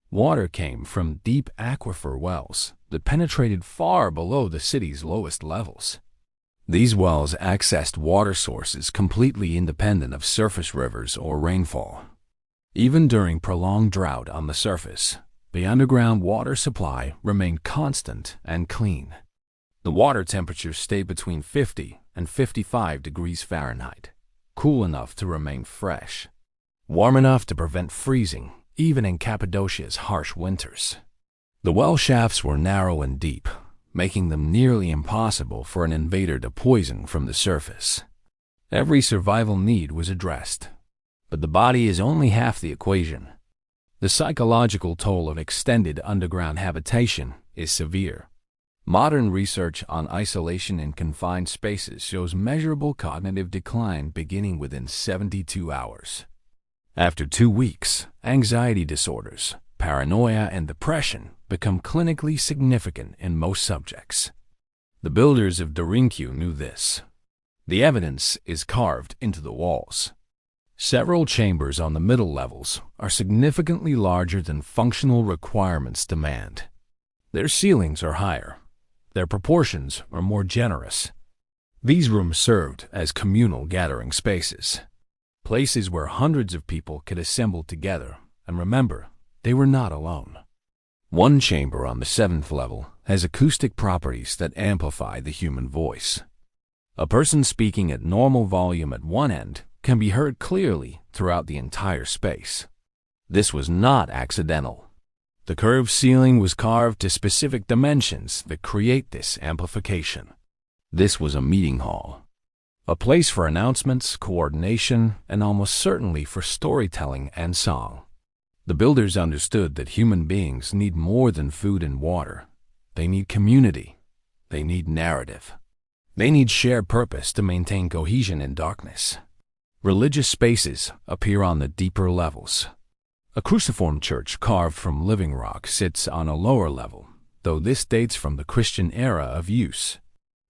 Water came from deep aquifer wells that penetrated far below the city's lowest levels. These wells accessed water sources completely independent of surface rivers or rainfall. Even during prolonged drought on the surface, the underground water supply remained constant and clean. The water temperature stayed between 50 and 55 degrees Fahrenheit, cool enough to remain fresh, warm enough to prevent freezing, even in Cappadocia's harsh winters. The well shafts were narrow and deep, making them nearly impossible for an invader to poison from the surface. Every survival need was addressed, but the body is only half the equation. The psychological toll of extended underground habitation is severe. Modern research on isolation in confined spaces shows measurable cognitive decline beginning within 72 hours. After 2 weeks, anxiety disorders, paranoia, and depression become clinically significant in most subjects. The builders of Derinkuyu knew this. The evidence is carved into the walls. Several chambers on the middle levels are significantly larger than functional requirements demand. Their ceilings are higher. Their proportions are more generous. These rooms served as communal gathering spaces, places where hundreds of people could assemble together and remember they were not alone. One chamber on the 7th level has acoustic properties that amplify the human voice. A person speaking at normal volume at one end can be heard clearly throughout the entire space. This was not accidental. The curved ceiling was carved to specific dimensions that create this amplification. This was a meeting hall, a place for announcements, coordination, and almost certainly for storytelling and song. The builders understood that human beings need more than food and water. They need community. They need narrative. They need shared purpose to maintain cohesion in darkness. Religious spaces appear on the deeper levels. A cruciform church carved from living rock sits on a lower level, though this dates from the Christian era of use.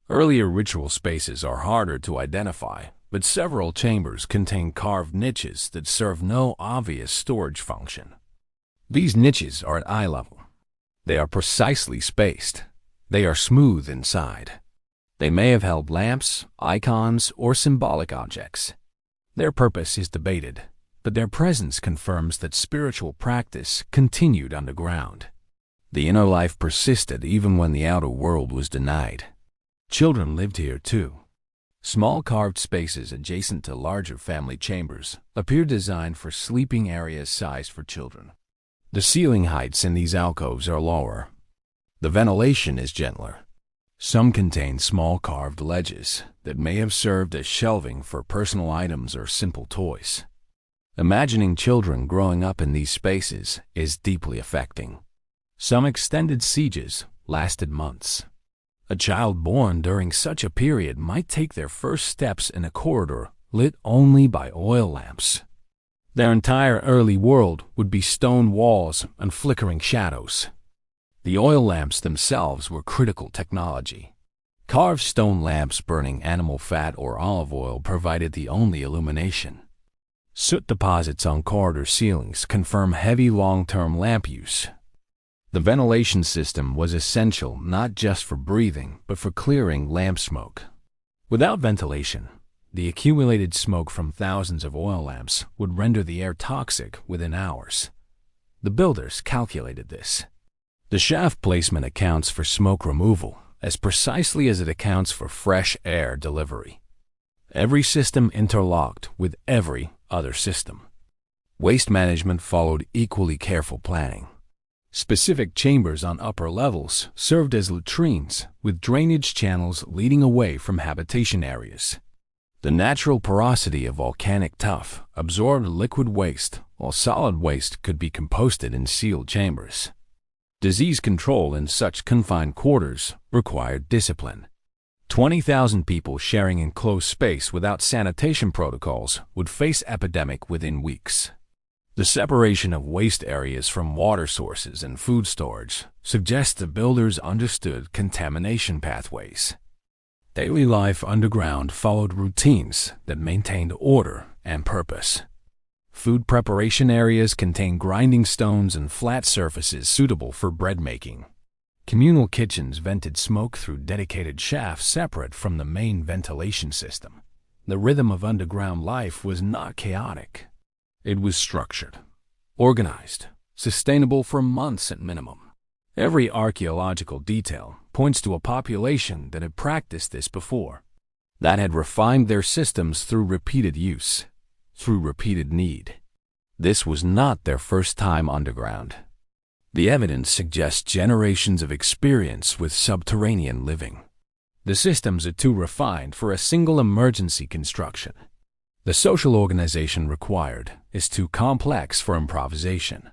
Earlier ritual spaces are harder to identify, but several chambers contain carved niches that serve no obvious storage function. These niches are at eye level. They are precisely spaced. They are smooth inside. They may have held lamps, icons, or symbolic objects. Their purpose is debated, but their presence confirms that spiritual practice continued underground. The inner life persisted even when the outer world was denied. Children lived here too. Small carved spaces adjacent to larger family chambers appear designed for sleeping areas sized for children. The ceiling heights in these alcoves are lower. The ventilation is gentler. Some contain small carved ledges that may have served as shelving for personal items or simple toys. Imagining children growing up in these spaces is deeply affecting. Some extended sieges lasted months. A child born during such a period might take their first steps in a corridor lit only by oil lamps. Their entire early world would be stone walls and flickering shadows. The oil lamps themselves were critical technology. Carved stone lamps burning animal fat or olive oil provided the only illumination. Soot deposits on corridor ceilings confirm heavy long-term lamp use. The ventilation system was essential not just for breathing, but for clearing lamp smoke. Without ventilation, the accumulated smoke from thousands of oil lamps would render the air toxic within hours. The builders calculated this. The shaft placement accounts for smoke removal as precisely as it accounts for fresh air delivery. Every system interlocked with every other system. Waste management followed equally careful planning. Specific chambers on upper levels served as latrines, with drainage channels leading away from habitation areas. The natural porosity of volcanic tuff absorbed liquid waste, while solid waste could be composted in sealed chambers. Disease control in such confined quarters required discipline. 20,000 people sharing enclosed space without sanitation protocols would face epidemic within weeks. The separation of waste areas from water sources and food storage suggests the builders understood contamination pathways. Daily life underground followed routines that maintained order and purpose. Food preparation areas contained grinding stones and flat surfaces suitable for bread making. Communal kitchens vented smoke through dedicated shafts separate from the main ventilation system. The rhythm of underground life was not chaotic. It was structured, organized, sustainable for months at minimum. Every archaeological detail points to a population that had practiced this before, that had refined their systems through repeated use, through repeated need. This was not their first time underground. The evidence suggests generations of experience with subterranean living. The systems are too refined for a single emergency construction. The social organization required is too complex for improvisation.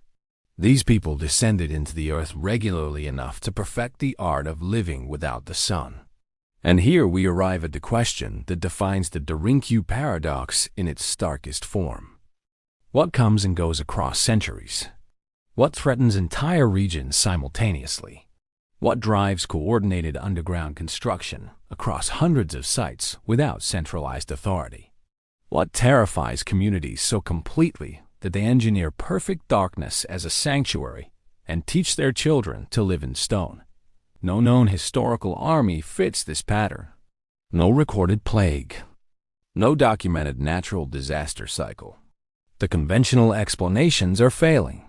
These people descended into the earth regularly enough to perfect the art of living without the sun. And here we arrive at the question that defines the Derinkuyu paradox in its starkest form. What comes and goes across centuries? What threatens entire regions simultaneously? What drives coordinated underground construction across hundreds of sites without centralized authority? What terrifies communities so completely that they engineer perfect darkness as a sanctuary and teach their children to live in stone? No known historical army fits this pattern. No recorded plague. No documented natural disaster cycle. The conventional explanations are failing.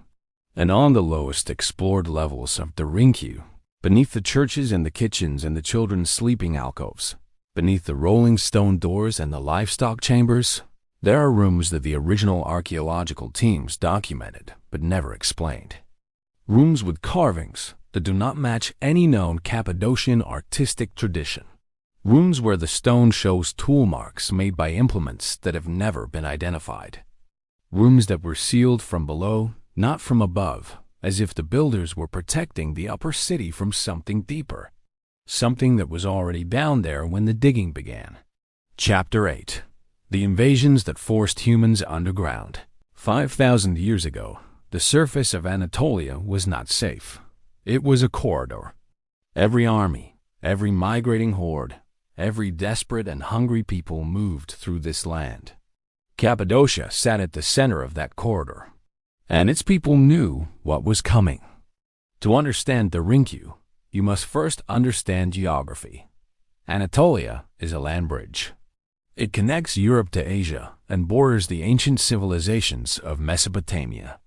And on the lowest explored levels of Derinkuyu, beneath the churches and the kitchens and the children's sleeping alcoves, beneath the rolling stone doors and the livestock chambers, there are rooms that the original archaeological teams documented but never explained. Rooms with carvings that do not match any known Cappadocian artistic tradition. Rooms where the stone shows tool marks made by implements that have never been identified. Rooms that were sealed from below, not from above, as if the builders were protecting the upper city from something deeper. Something that was already down there when the digging began. Chapter 8. The invasions that forced humans underground. 5,000 years ago, the surface of Anatolia was not safe. It was a corridor. Every army, every migrating horde, every desperate and hungry people moved through this land. Cappadocia sat at the center of that corridor, and its people knew what was coming. To understand Derinkuyu, you must first understand geography. Anatolia is a land bridge. It connects Europe to Asia and borders the ancient civilizations of Mesopotamia.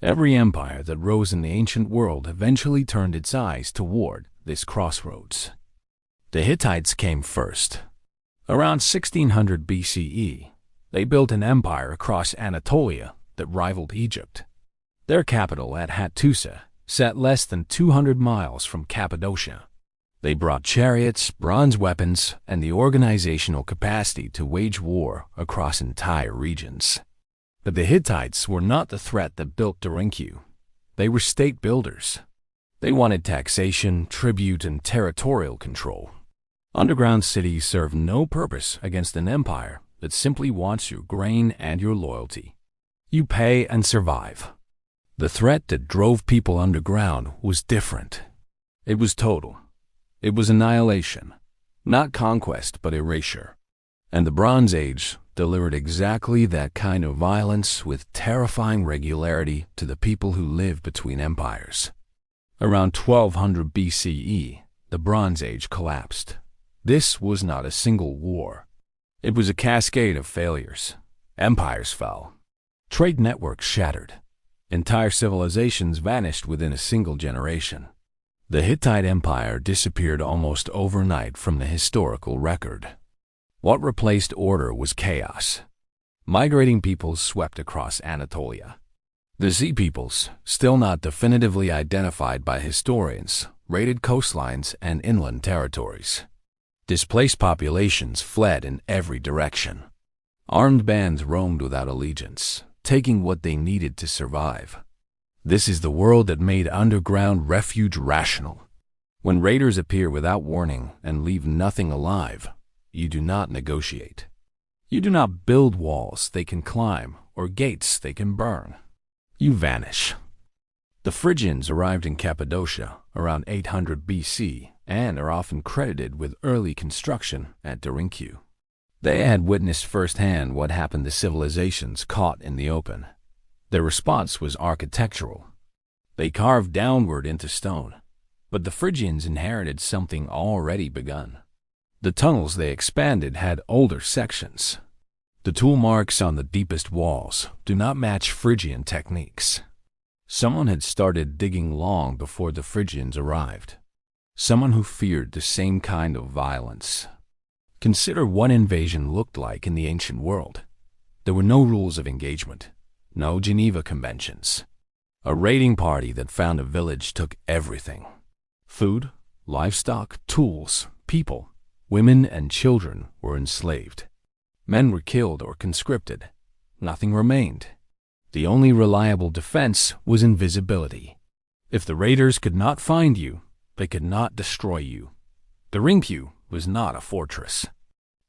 Every empire that rose in the ancient world eventually turned its eyes toward this crossroads. The Hittites came first. Around 1600 BCE, they built an empire across Anatolia that rivaled Egypt. Their capital at Hattusa sat less than 200 miles from Cappadocia. They brought chariots, bronze weapons, and the organizational capacity to wage war across entire regions. But the Hittites were not the threat that built Derinkuyu. They were state builders. They wanted taxation, tribute, and territorial control. Underground cities serve no purpose against an empire that simply wants your grain and your loyalty. You pay and survive. The threat that drove people underground was different. It was total. It was annihilation. Not conquest, but erasure. And the Bronze Age delivered exactly that kind of violence with terrifying regularity to the people who lived between empires. Around 1200 BCE, the Bronze Age collapsed. This was not a single war. It was a cascade of failures. Empires fell. Trade networks shattered. Entire civilizations vanished within a single generation. The Hittite Empire disappeared almost overnight from the historical record. What replaced order was chaos. Migrating peoples swept across Anatolia. The Sea peoples, still not definitively identified by historians, raided coastlines and inland territories. Displaced populations fled in every direction. Armed bands roamed without allegiance, taking what they needed to survive. This is the world that made underground refuge rational. When raiders appear without warning and leave nothing alive, you do not negotiate. You do not build walls they can climb or gates they can burn. You vanish. The Phrygians arrived in Cappadocia around 800 BC and are often credited with early construction at Derinkuyu. They had witnessed firsthand what happened to civilizations caught in the open. Their response was architectural. They carved downward into stone, but the Phrygians inherited something already begun. The tunnels they expanded had older sections. The tool marks on the deepest walls do not match Phrygian techniques. Someone had started digging long before the Phrygians arrived. Someone who feared the same kind of violence. Consider what invasion looked like in the ancient world. There were no rules of engagement, no Geneva Conventions. A raiding party that found a village took everything. Food, livestock, tools, people, women and children were enslaved. Men were killed or conscripted. Nothing remained. The only reliable defense was invisibility. If the raiders could not find you, they could not destroy you. Derinkuyu was not a fortress.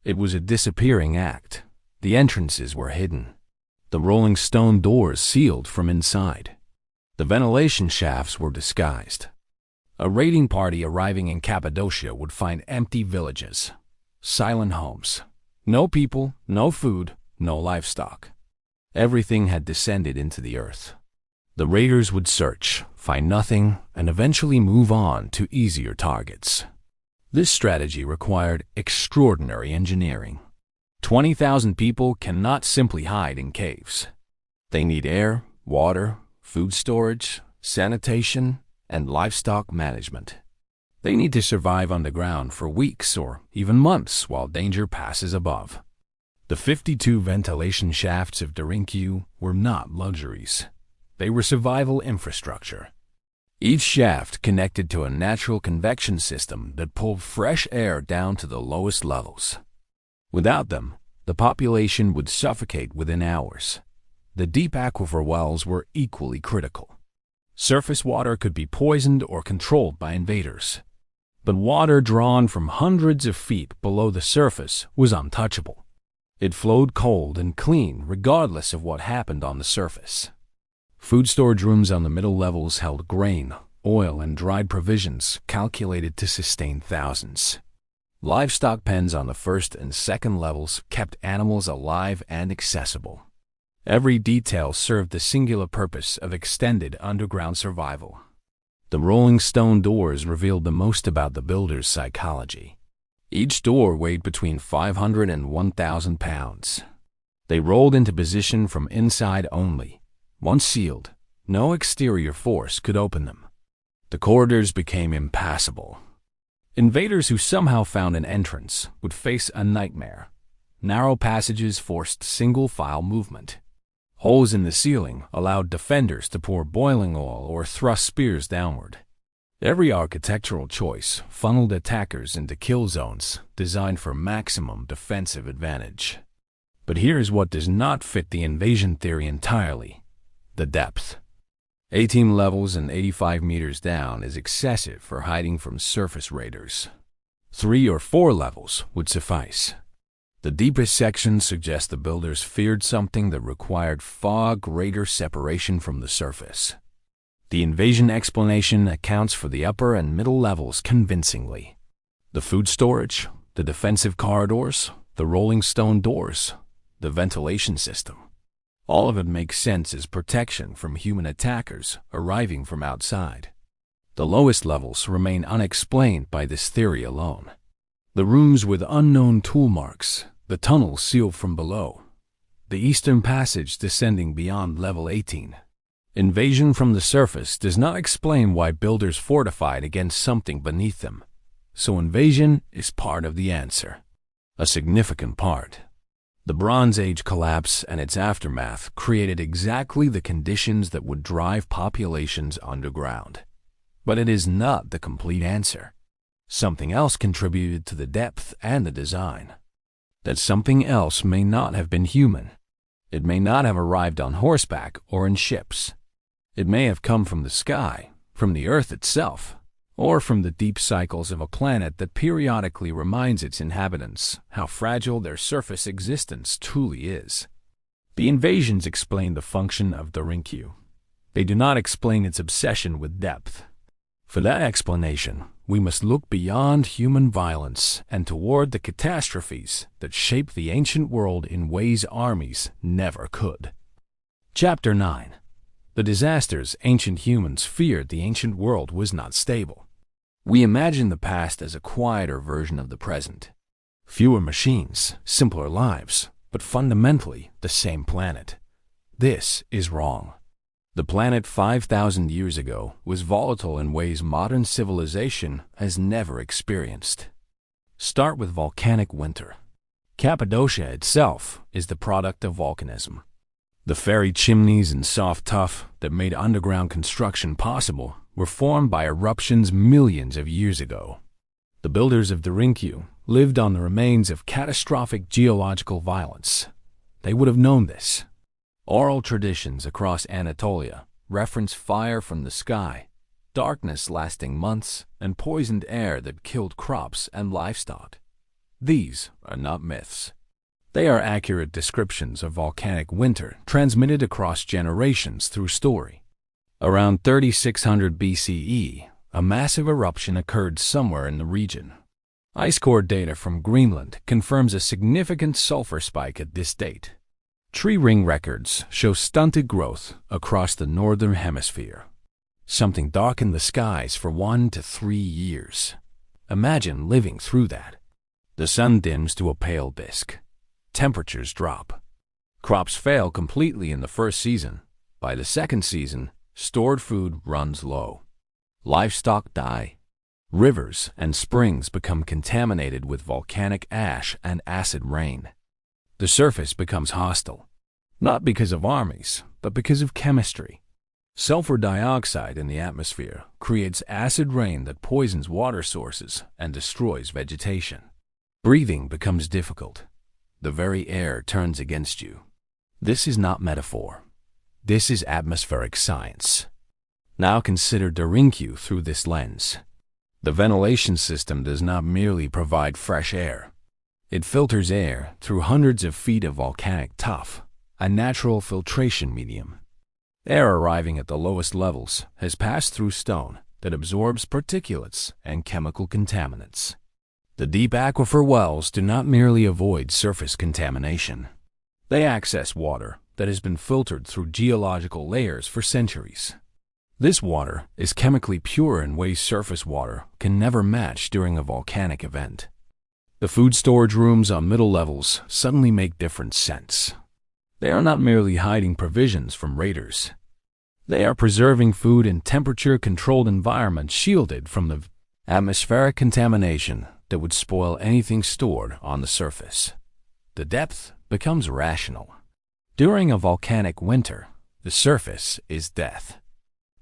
It was a disappearing act. The entrances were hidden. The rolling stone doors sealed from inside. The ventilation shafts were disguised. A raiding party arriving in Cappadocia would find empty villages, silent homes. No people, no food, no livestock. Everything had descended into the earth. The raiders would search, find nothing, and eventually move on to easier targets. This strategy required extraordinary engineering. 20,000 people cannot simply hide in caves. They need air, water, food storage, sanitation, and livestock management. They need to survive underground for weeks or even months while danger passes above. The 52 ventilation shafts of Derinkuyu were not luxuries. They were survival infrastructure. Each shaft connected to a natural convection system that pulled fresh air down to the lowest levels. Without them, the population would suffocate within hours. The deep aquifer wells were equally critical. Surface water could be poisoned or controlled by invaders. But water drawn from hundreds of feet below the surface was untouchable. It flowed cold and clean regardless of what happened on the surface. Food storage rooms on the middle levels held grain, oil, and dried provisions calculated to sustain thousands. Livestock pens on the first and second levels kept animals alive and accessible. Every detail served the singular purpose of extended underground survival. The rolling stone doors revealed the most about the builder's psychology. Each door weighed between 500 and 1,000 pounds. They rolled into position from inside only. Once sealed, no exterior force could open them. The corridors became impassable. Invaders who somehow found an entrance would face a nightmare. Narrow passages forced single-file movement. Holes in the ceiling allowed defenders to pour boiling oil or thrust spears downward. Every architectural choice funneled attackers into kill zones designed for maximum defensive advantage. But here is what does not fit the invasion theory entirely: the depth. 18 levels and 85 meters down is excessive for hiding from surface raiders. 3 or 4 levels would suffice. The deepest sections suggest the builders feared something that required far greater separation from the surface. The invasion explanation accounts for the upper and middle levels convincingly. The food storage, the defensive corridors, the rolling stone doors, the ventilation system. All of it makes sense as protection from human attackers arriving from outside. The lowest levels remain unexplained by this theory alone. The rooms with unknown tool marks, the tunnels sealed from below, the eastern passage descending beyond level 18. Invasion from the surface does not explain why builders fortified against something beneath them, so invasion is part of the answer. A significant part. The Bronze Age collapse and its aftermath created exactly the conditions that would drive populations underground. But it is not the complete answer. Something else contributed to the depth and the design. That something else may not have been human. It may not have arrived on horseback or in ships. It may have come from the sky, from the earth itself, or from the deep cycles of a planet that periodically reminds its inhabitants how fragile their surface existence truly is. The invasions explain the function of Derinkuyu. They do not explain its obsession with depth. For that explanation, we must look beyond human violence and toward the catastrophes that shaped the ancient world in ways armies never could. Chapter 9. The disasters ancient humans feared the ancient world was not stable. We imagine the past as a quieter version of the present. Fewer machines, simpler lives, but fundamentally the same planet. This is wrong. The planet 5,000 years ago was volatile in ways modern civilization has never experienced. Start with volcanic winter. Cappadocia itself is the product of volcanism. The fairy chimneys and soft tuff that made underground construction possible were formed by eruptions millions of years ago. The builders of Derinkuyu lived on the remains of catastrophic geological violence. They would have known this. Oral traditions across Anatolia reference fire from the sky, darkness lasting months, and poisoned air that killed crops and livestock. These are not myths. They are accurate descriptions of volcanic winter transmitted across generations through story. Around 3600 BCE, a massive eruption occurred somewhere in the region. Ice core data from Greenland confirms a significant sulfur spike at this date. Tree ring records show stunted growth across the northern hemisphere. Something darkened the skies for 1 to 3 years. Imagine living through that. The sun dims to a pale disk. Temperatures drop. Crops fail completely in the first season. By the second season, stored food runs low. Livestock die. Rivers and springs become contaminated with volcanic ash and acid rain. The surface becomes hostile, not because of armies, but because of chemistry. Sulfur dioxide in the atmosphere creates acid rain that poisons water sources and destroys vegetation. Breathing becomes difficult. The very air turns against you. This is not metaphor. This is atmospheric science. Now consider Derinkuyu through this lens. The ventilation system does not merely provide fresh air. It filters air through hundreds of feet of volcanic tuff, a natural filtration medium. Air arriving at the lowest levels has passed through stone that absorbs particulates and chemical contaminants. The deep aquifer wells do not merely avoid surface contamination. They access water that has been filtered through geological layers for centuries. This water is chemically pure in ways surface water can never match during a volcanic event. The food storage rooms on middle levels suddenly make different sense. They are not merely hiding provisions from raiders. They are preserving food in temperature-controlled environments shielded from the atmospheric contamination that would spoil anything stored on the surface. The depth becomes rational. During a volcanic winter, the surface is death.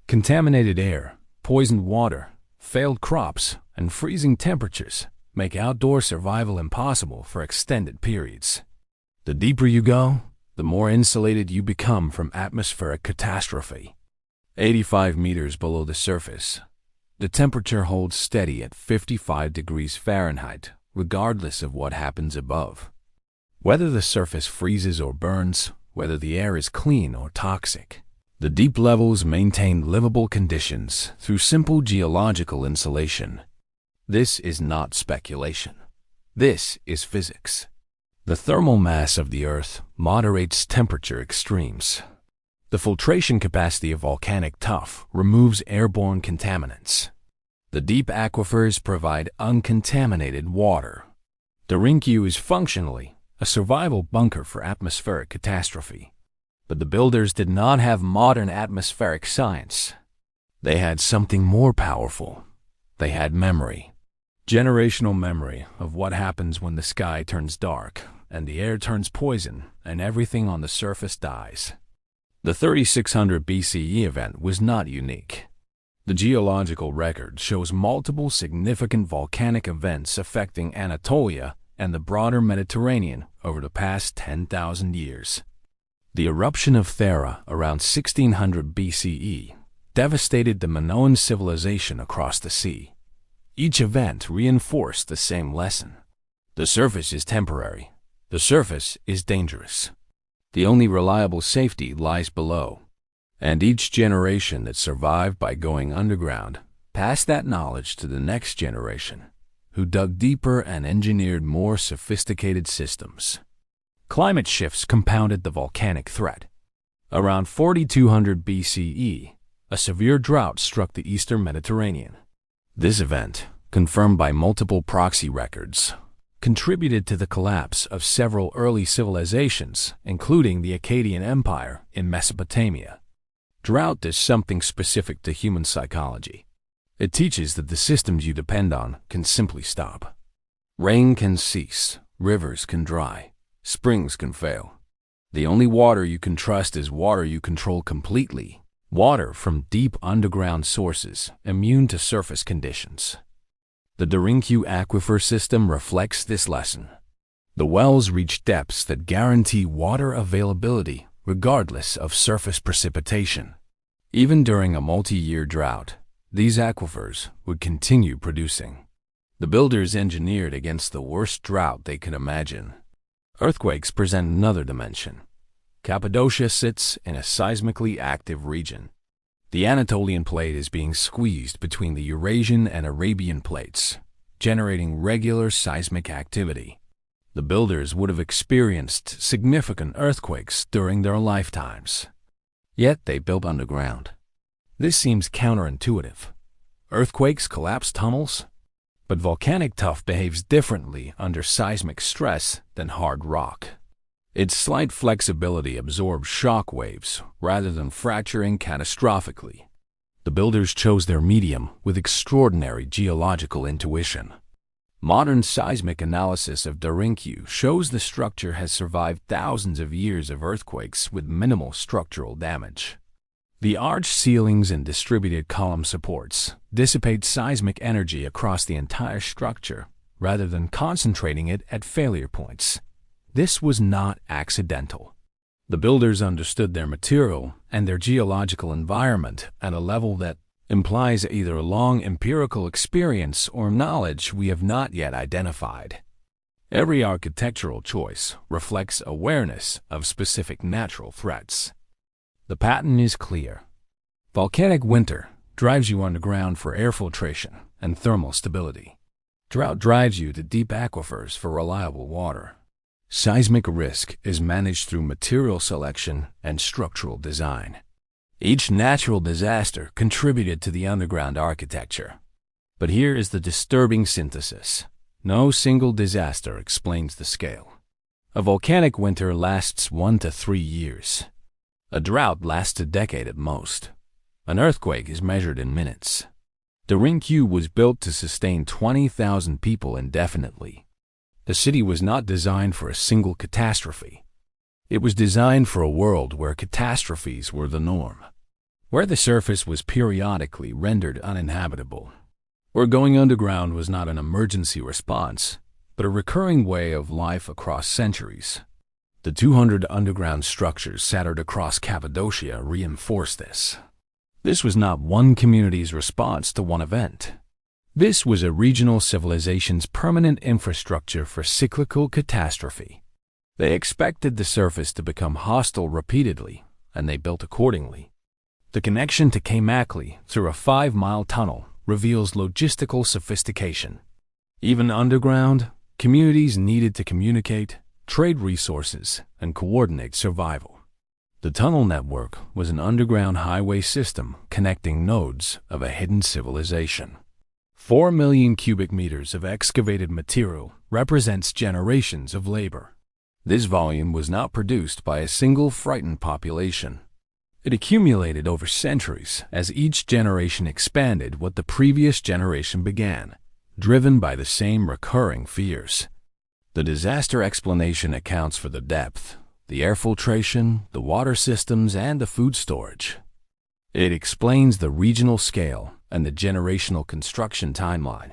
Contaminated air, poisoned water, failed crops, and freezing temperatures make outdoor survival impossible for extended periods. The deeper you go, the more insulated you become from atmospheric catastrophe. 85 meters below the surface, the temperature holds steady at 55 degrees Fahrenheit, regardless of what happens above. Whether the surface freezes or burns, whether the air is clean or toxic, the deep levels maintain livable conditions through simple geological insulation. This is not speculation. This is physics. The thermal mass of the Earth moderates temperature extremes. The filtration capacity of volcanic tuff removes airborne contaminants. The deep aquifers provide uncontaminated water. Derinkuyu is functionally a survival bunker for atmospheric catastrophe. But the builders did not have modern atmospheric science. They had something more powerful. They had memory. Generational memory of what happens when the sky turns dark and the air turns poison and everything on the surface dies. The 3600 BCE event was not unique. The geological record shows multiple significant volcanic events affecting Anatolia and the broader Mediterranean over the past 10,000 years. The eruption of Thera around 1600 BCE devastated the Minoan civilization across the sea. Each event reinforced the same lesson. The surface is temporary. The surface is dangerous. The only reliable safety lies below. And each generation that survived by going underground passed that knowledge to the next generation, who dug deeper and engineered more sophisticated systems. Climate shifts compounded the volcanic threat. Around 4200 BCE, a severe drought struck the eastern Mediterranean. This event, confirmed by multiple proxy records, contributed to the collapse of several early civilizations, including the Akkadian Empire in Mesopotamia. Drought is something specific to human psychology. It teaches that the systems you depend on can simply stop. Rain can cease, rivers can dry, springs can fail. The only water you can trust is water you control completely. Water from deep underground sources, immune to surface conditions. The Derinkuyu aquifer system reflects this lesson. The wells reach depths that guarantee water availability regardless of surface precipitation. Even during a multi-year drought, these aquifers would continue producing. The builders engineered against the worst drought they could imagine. Earthquakes present another dimension. Cappadocia sits in a seismically active region. The Anatolian plate is being squeezed between the Eurasian and Arabian plates, generating regular seismic activity. The builders would have experienced significant earthquakes during their lifetimes. Yet they built underground. This seems counterintuitive. Earthquakes collapse tunnels, but volcanic tuff behaves differently under seismic stress than hard rock. Its slight flexibility absorbs shock waves rather than fracturing catastrophically. The builders chose their medium with extraordinary geological intuition. Modern seismic analysis of Derinkuyu shows the structure has survived thousands of years of earthquakes with minimal structural damage. The arched ceilings and distributed column supports dissipate seismic energy across the entire structure rather than concentrating it at failure points. This was not accidental. The builders understood their material and their geological environment at a level that implies either a long empirical experience or knowledge we have not yet identified. Every architectural choice reflects awareness of specific natural threats. The pattern is clear. Volcanic winter drives you underground for air filtration and thermal stability. Drought drives you to deep aquifers for reliable water. Seismic risk is managed through material selection and structural design. Each natural disaster contributed to the underground architecture. But here is the disturbing synthesis. No single disaster explains the scale. A volcanic winter lasts 1 to 3 years. A drought lasts a decade at most. An earthquake is measured in minutes. Derinkuyu was built to sustain 20,000 people indefinitely. The city was not designed for a single catastrophe. It was designed for a world where catastrophes were the norm, where the surface was periodically rendered uninhabitable, where going underground was not an emergency response, but a recurring way of life across centuries. The 200 underground structures scattered across Cappadocia reinforce this. This was not one community's response to one event. This was a regional civilization's permanent infrastructure for cyclical catastrophe. They expected the surface to become hostile repeatedly, and they built accordingly. The connection to Cappadocia through a 5-mile tunnel reveals logistical sophistication. Even underground, communities needed to communicate, trade resources, and coordinate survival. The tunnel network was an underground highway system connecting nodes of a hidden civilization. 4 million cubic meters of excavated material represents generations of labor. This volume was not produced by a single frightened population. It accumulated over centuries as each generation expanded what the previous generation began, driven by the same recurring fears. The disaster explanation accounts for the depth, the air filtration, the water systems, and the food storage. It explains the regional scale and the generational construction timeline.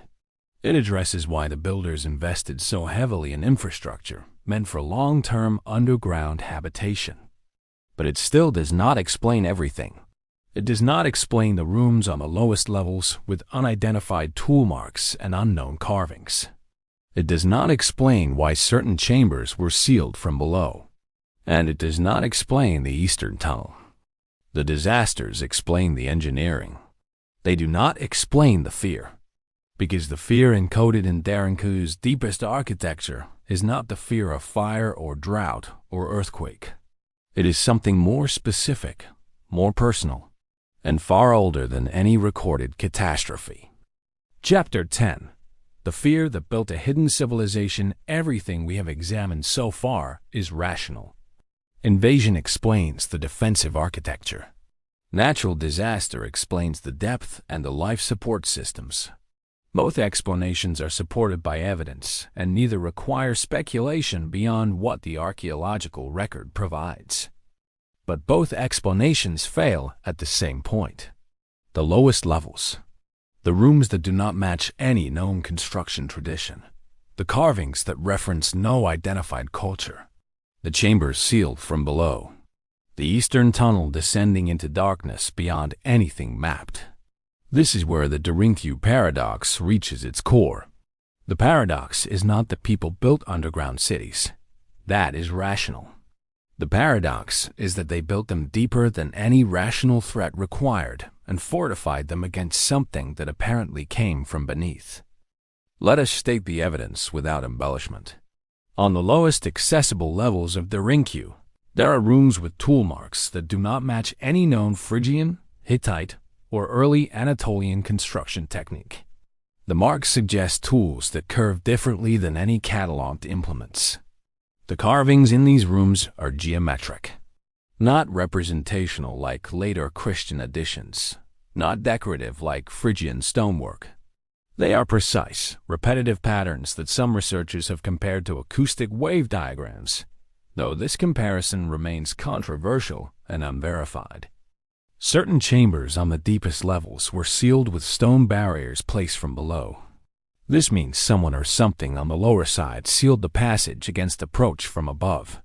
It addresses why the builders invested so heavily in infrastructure meant for long-term underground habitation. But it still does not explain everything. It does not explain the rooms on the lowest levels with unidentified tool marks and unknown carvings. It does not explain why certain chambers were sealed from below. And it does not explain the eastern tunnel. The disasters explain the engineering. They do not explain the fear. Because the fear encoded in Derinkuyu's deepest architecture is not the fear of fire or drought or earthquake. It is something more specific, more personal, and far older than any recorded catastrophe. Chapter 10. The fear that built a hidden civilization. Everything we have examined so far is rational. Invasion explains the defensive architecture. Natural disaster explains the depth and the life support systems. Both explanations are supported by evidence, and neither require speculation beyond what the archaeological record provides. But both explanations fail at the same point. The lowest levels. The rooms that do not match any known construction tradition. The carvings that reference no identified culture. The chambers sealed from below. The eastern tunnel descending into darkness beyond anything mapped. This is where the Derinkuyu paradox reaches its core. The paradox is not that people built underground cities. That is rational. The paradox is that they built them deeper than any rational threat required and fortified them against something that apparently came from beneath. Let us state the evidence without embellishment. On the lowest accessible levels of Derinkuyu, there are rooms with tool marks that do not match any known Phrygian, Hittite, or early Anatolian construction technique. The marks suggest tools that curve differently than any cataloged implements. The carvings in these rooms are geometric, not representational like later Christian additions, not decorative like Phrygian stonework. They are precise, repetitive patterns that some researchers have compared to acoustic wave diagrams, though this comparison remains controversial and unverified. Certain chambers on the deepest levels were sealed with stone barriers placed from below. This means someone or something on the lower side sealed the passage against approach from above.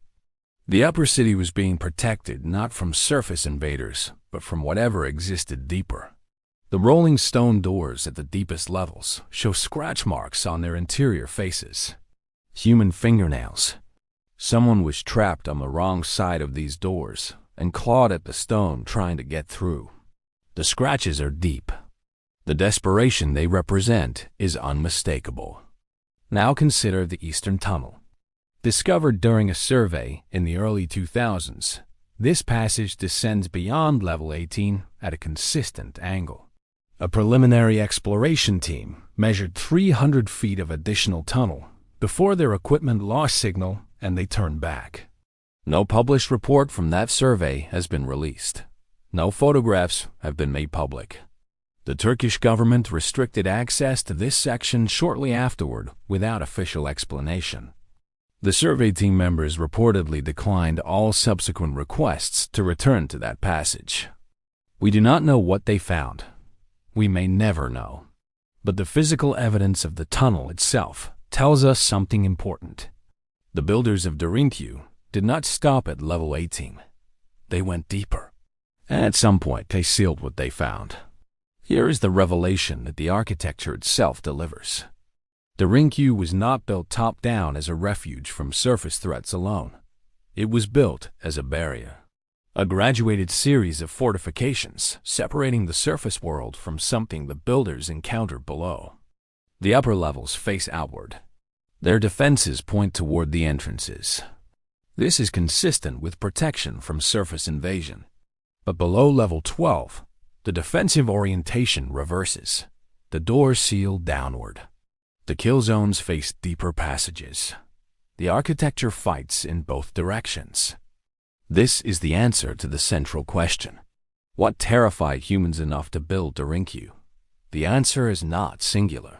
The upper city was being protected not from surface invaders, but from whatever existed deeper. The rolling stone doors at the deepest levels show scratch marks on their interior faces. Human fingernails. Someone was trapped on the wrong side of these doors and clawed at the stone trying to get through. The scratches are deep. The desperation they represent is unmistakable. Now consider the Eastern Tunnel. Discovered during a survey in the early 2000s, this passage descends beyond level 18 at a consistent angle. A preliminary exploration team measured 300 feet of additional tunnel before their equipment lost signal and they turned back. No published report from that survey has been released. No photographs have been made public. The Turkish government restricted access to this section shortly afterward without official explanation. The survey team members reportedly declined all subsequent requests to return to that passage. We do not know what they found. We may never know. But the physical evidence of the tunnel itself tells us something important. The builders of Derinkuyu did not stop at level 18. They went deeper. And at some point, they sealed what they found. Here is the revelation that the architecture itself delivers. Derinkuyu was not built top-down as a refuge from surface threats alone. It was built as a barrier. A graduated series of fortifications separating the surface world from something the builders encountered below. The upper levels face outward. Their defenses point toward the entrances. This is consistent with protection from surface invasion. But below level 12, the defensive orientation reverses. The doors seal downward. The kill zones face deeper passages. The architecture fights in both directions. This is the answer to the central question. What terrified humans enough to build Derinkuyu? The answer is not singular.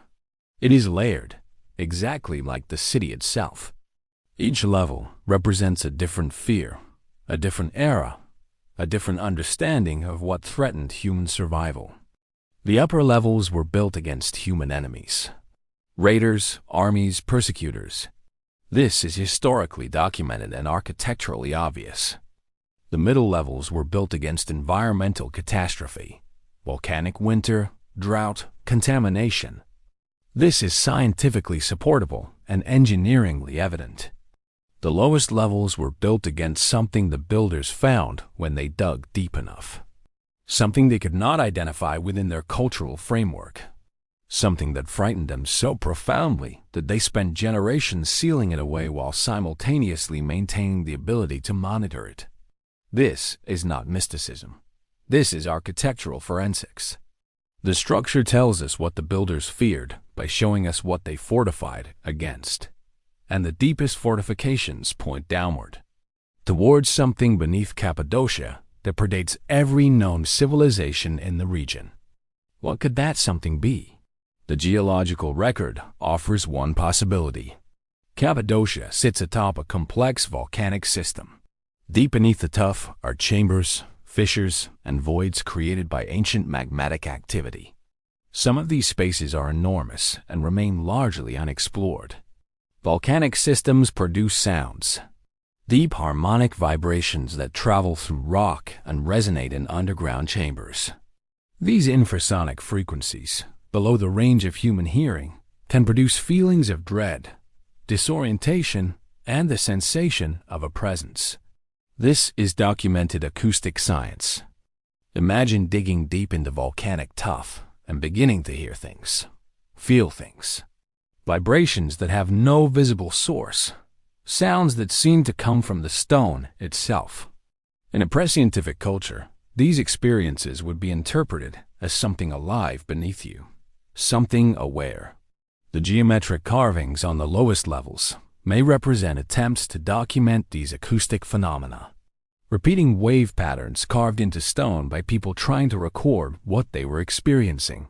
It is layered, exactly like the city itself. Each level represents a different fear, a different era, a different understanding of what threatened human survival. The upper levels were built against human enemies: raiders, armies, persecutors. This is historically documented and architecturally obvious. The middle levels were built against environmental catastrophe: volcanic winter, drought, contamination. This is scientifically supportable and engineeringly evident. The lowest levels were built against something the builders found when they dug deep enough. Something they could not identify within their cultural framework. Something that frightened them so profoundly that they spent generations sealing it away while simultaneously maintaining the ability to monitor it. This is not mysticism. This is architectural forensics. The structure tells us what the builders feared by showing us what they fortified against. And the deepest fortifications point downward, towards something beneath Cappadocia that predates every known civilization in the region. What could that something be? The geological record offers one possibility. Cappadocia sits atop a complex volcanic system. Deep beneath the Tuff are chambers, fissures, and voids created by ancient magmatic activity. Some of these spaces are enormous and remain largely unexplored. Volcanic systems produce sounds, deep harmonic vibrations that travel through rock and resonate in underground chambers. These infrasonic frequencies, below the range of human hearing, can produce feelings of dread, disorientation, and the sensation of a presence. This is documented acoustic science. Imagine digging deep into volcanic tuff and beginning to hear things, feel things. Vibrations that have no visible source, sounds that seem to come from the stone itself. In a prescientific culture, these experiences would be interpreted as something alive beneath you, something aware. The geometric carvings on the lowest levels may represent attempts to document these acoustic phenomena, repeating wave patterns carved into stone by people trying to record what they were experiencing.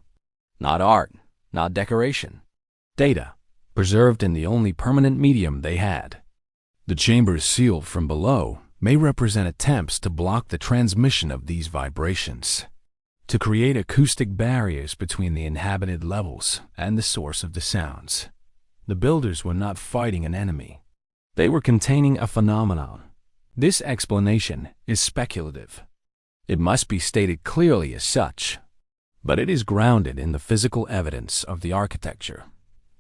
Not art, not decoration. Data, preserved in the only permanent medium they had. The chambers sealed from below may represent attempts to block the transmission of these vibrations, to create acoustic barriers between the inhabited levels and the source of the sounds. The builders were not fighting an enemy. They were containing a phenomenon. This explanation is speculative. It must be stated clearly as such, but it is grounded in the physical evidence of the architecture,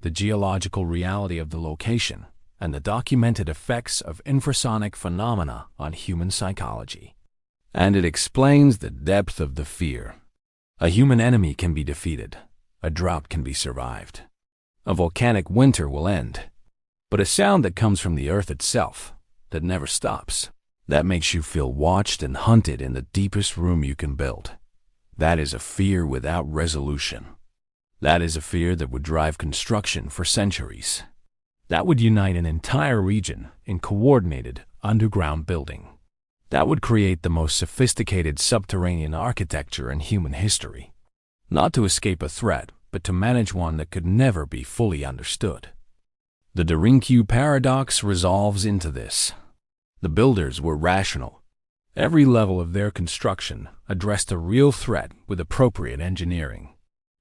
the geological reality of the location, and the documented effects of infrasonic phenomena on human psychology. And it explains the depth of the fear. A human enemy can be defeated. A drought can be survived. A volcanic winter will end. But a sound that comes from the earth itself, that never stops, that makes you feel watched and hunted in the deepest room you can build. That is a fear without resolution. That is a fear that would drive construction for centuries. That would unite an entire region in coordinated underground building. That would create the most sophisticated subterranean architecture in human history. Not to escape a threat, but to manage one that could never be fully understood. The Derinkuyu paradox resolves into this. The builders were rational. Every level of their construction addressed a real threat with appropriate engineering.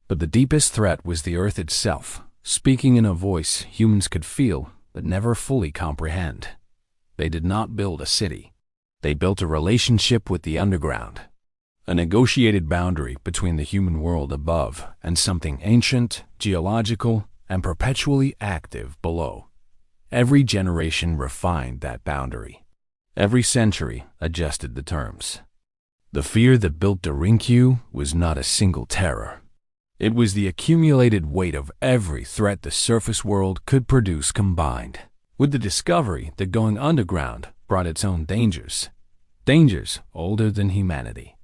But the deepest threat was the earth itself, speaking in a voice humans could feel but never fully comprehend. They did not build a city. They built a relationship with the underground, a negotiated boundary between the human world above and something ancient, geological, and perpetually active below. Every generation refined that boundary. Every century adjusted the terms. The fear that built Derinkuyu was not a single terror. It was the accumulated weight of every threat the surface world could produce combined, with the discovery that going underground brought its own dangers. Dangers older than humanity.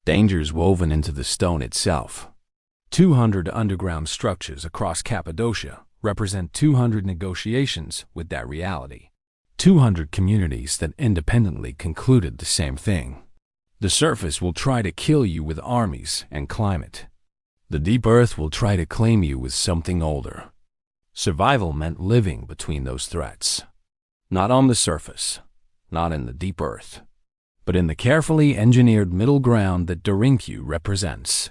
Dangers woven into the stone itself. 200 underground structures across Cappadocia represent 200 negotiations with that reality. 200 communities that independently concluded the same thing. The surface will try to kill you with armies and climate. The deep earth will try to claim you with something older. Survival meant living between those threats. Not on the surface, not in the deep earth, but in the carefully engineered middle ground that Derinkuyu represents.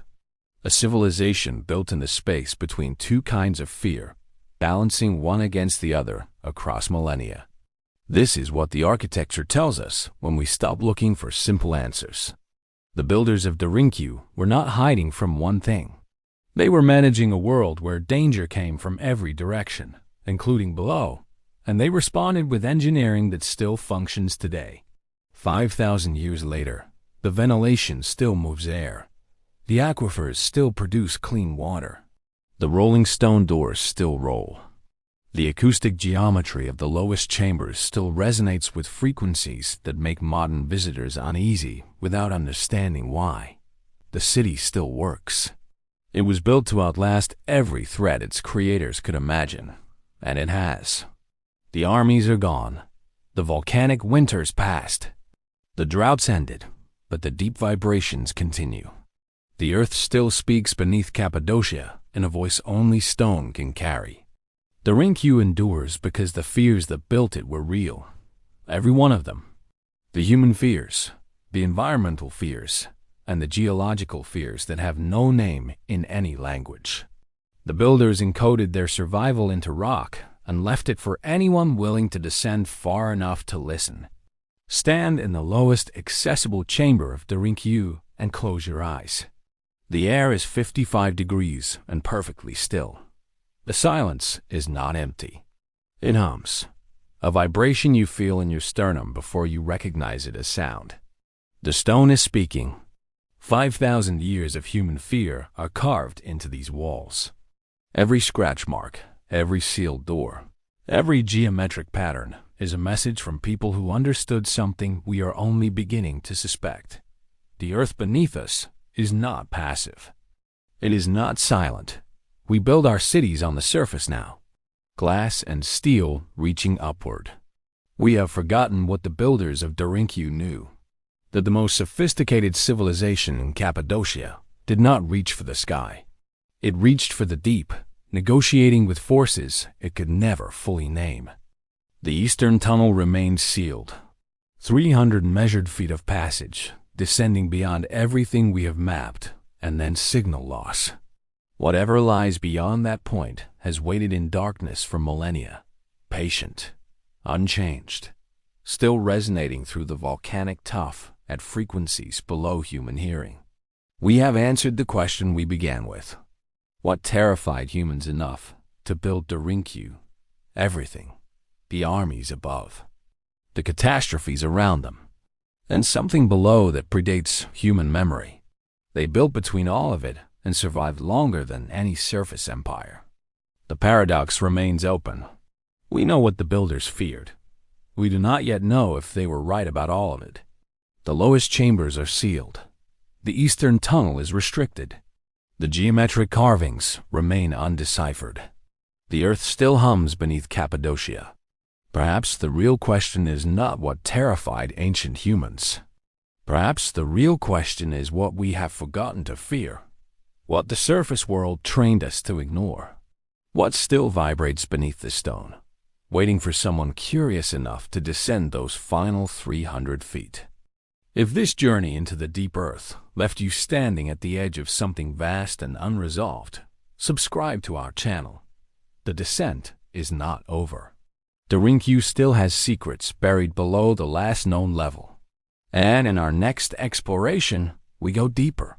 A civilization built in the space between two kinds of fear, balancing one against the other across millennia. This is what the architecture tells us when we stop looking for simple answers. The builders of Derinkuyu were not hiding from one thing. They were managing a world where danger came from every direction, including below, and they responded with engineering that still functions today. 5,000 years later, the ventilation still moves air. The aquifers still produce clean water. The rolling stone doors still roll. The acoustic geometry of the lowest chambers still resonates with frequencies that make modern visitors uneasy without understanding why. The city still works. It was built to outlast every threat its creators could imagine, and it has. The armies are gone. The volcanic winters passed. The droughts ended, but the deep vibrations continue. The earth still speaks beneath Cappadocia in a voice only stone can carry. Derinkuyu endures because the fears that built it were real. Every one of them. The human fears, the environmental fears, and the geological fears that have no name in any language. The builders encoded their survival into rock and left it for anyone willing to descend far enough to listen. Stand in the lowest accessible chamber of Derinkuyu and close your eyes. The air is 55 degrees and perfectly still. The silence is not empty. It hums, a vibration you feel in your sternum before you recognize it as sound. The stone is speaking. 5,000 years of human fear are carved into these walls. Every scratch mark, every sealed door, every geometric pattern is a message from people who understood something we are only beginning to suspect. The earth beneath us is not passive. It is not silent. We build our cities on the surface now, glass and steel reaching upward. We have forgotten what the builders of Derinkuyu knew, that the most sophisticated civilization in Cappadocia did not reach for the sky. It reached for the deep, negotiating with forces it could never fully name. The eastern tunnel remained sealed, 300 measured feet of passage, descending beyond everything we have mapped, and then signal loss. Whatever lies beyond that point has waited in darkness for millennia, patient, unchanged, still resonating through the volcanic tuff at frequencies below human hearing. We have answered the question we began with. What terrified humans enough to build Derinkuyu? Everything. The armies above. The catastrophes around them. And something below that predates human memory. They built between all of it and survived longer than any surface empire. The paradox remains open. We know what the builders feared. We do not yet know if they were right about all of it. The lowest chambers are sealed. The eastern tunnel is restricted. The geometric carvings remain undeciphered. The earth still hums beneath Cappadocia. Perhaps the real question is not what terrified ancient humans. Perhaps the real question is what we have forgotten to fear. What the surface world trained us to ignore. What still vibrates beneath the stone, waiting for someone curious enough to descend those final 300 feet. If this journey into the deep earth left you standing at the edge of something vast and unresolved, subscribe to our channel. The descent is not over. Derinkuyu still has secrets buried below the last known level. And in our next exploration, we go deeper.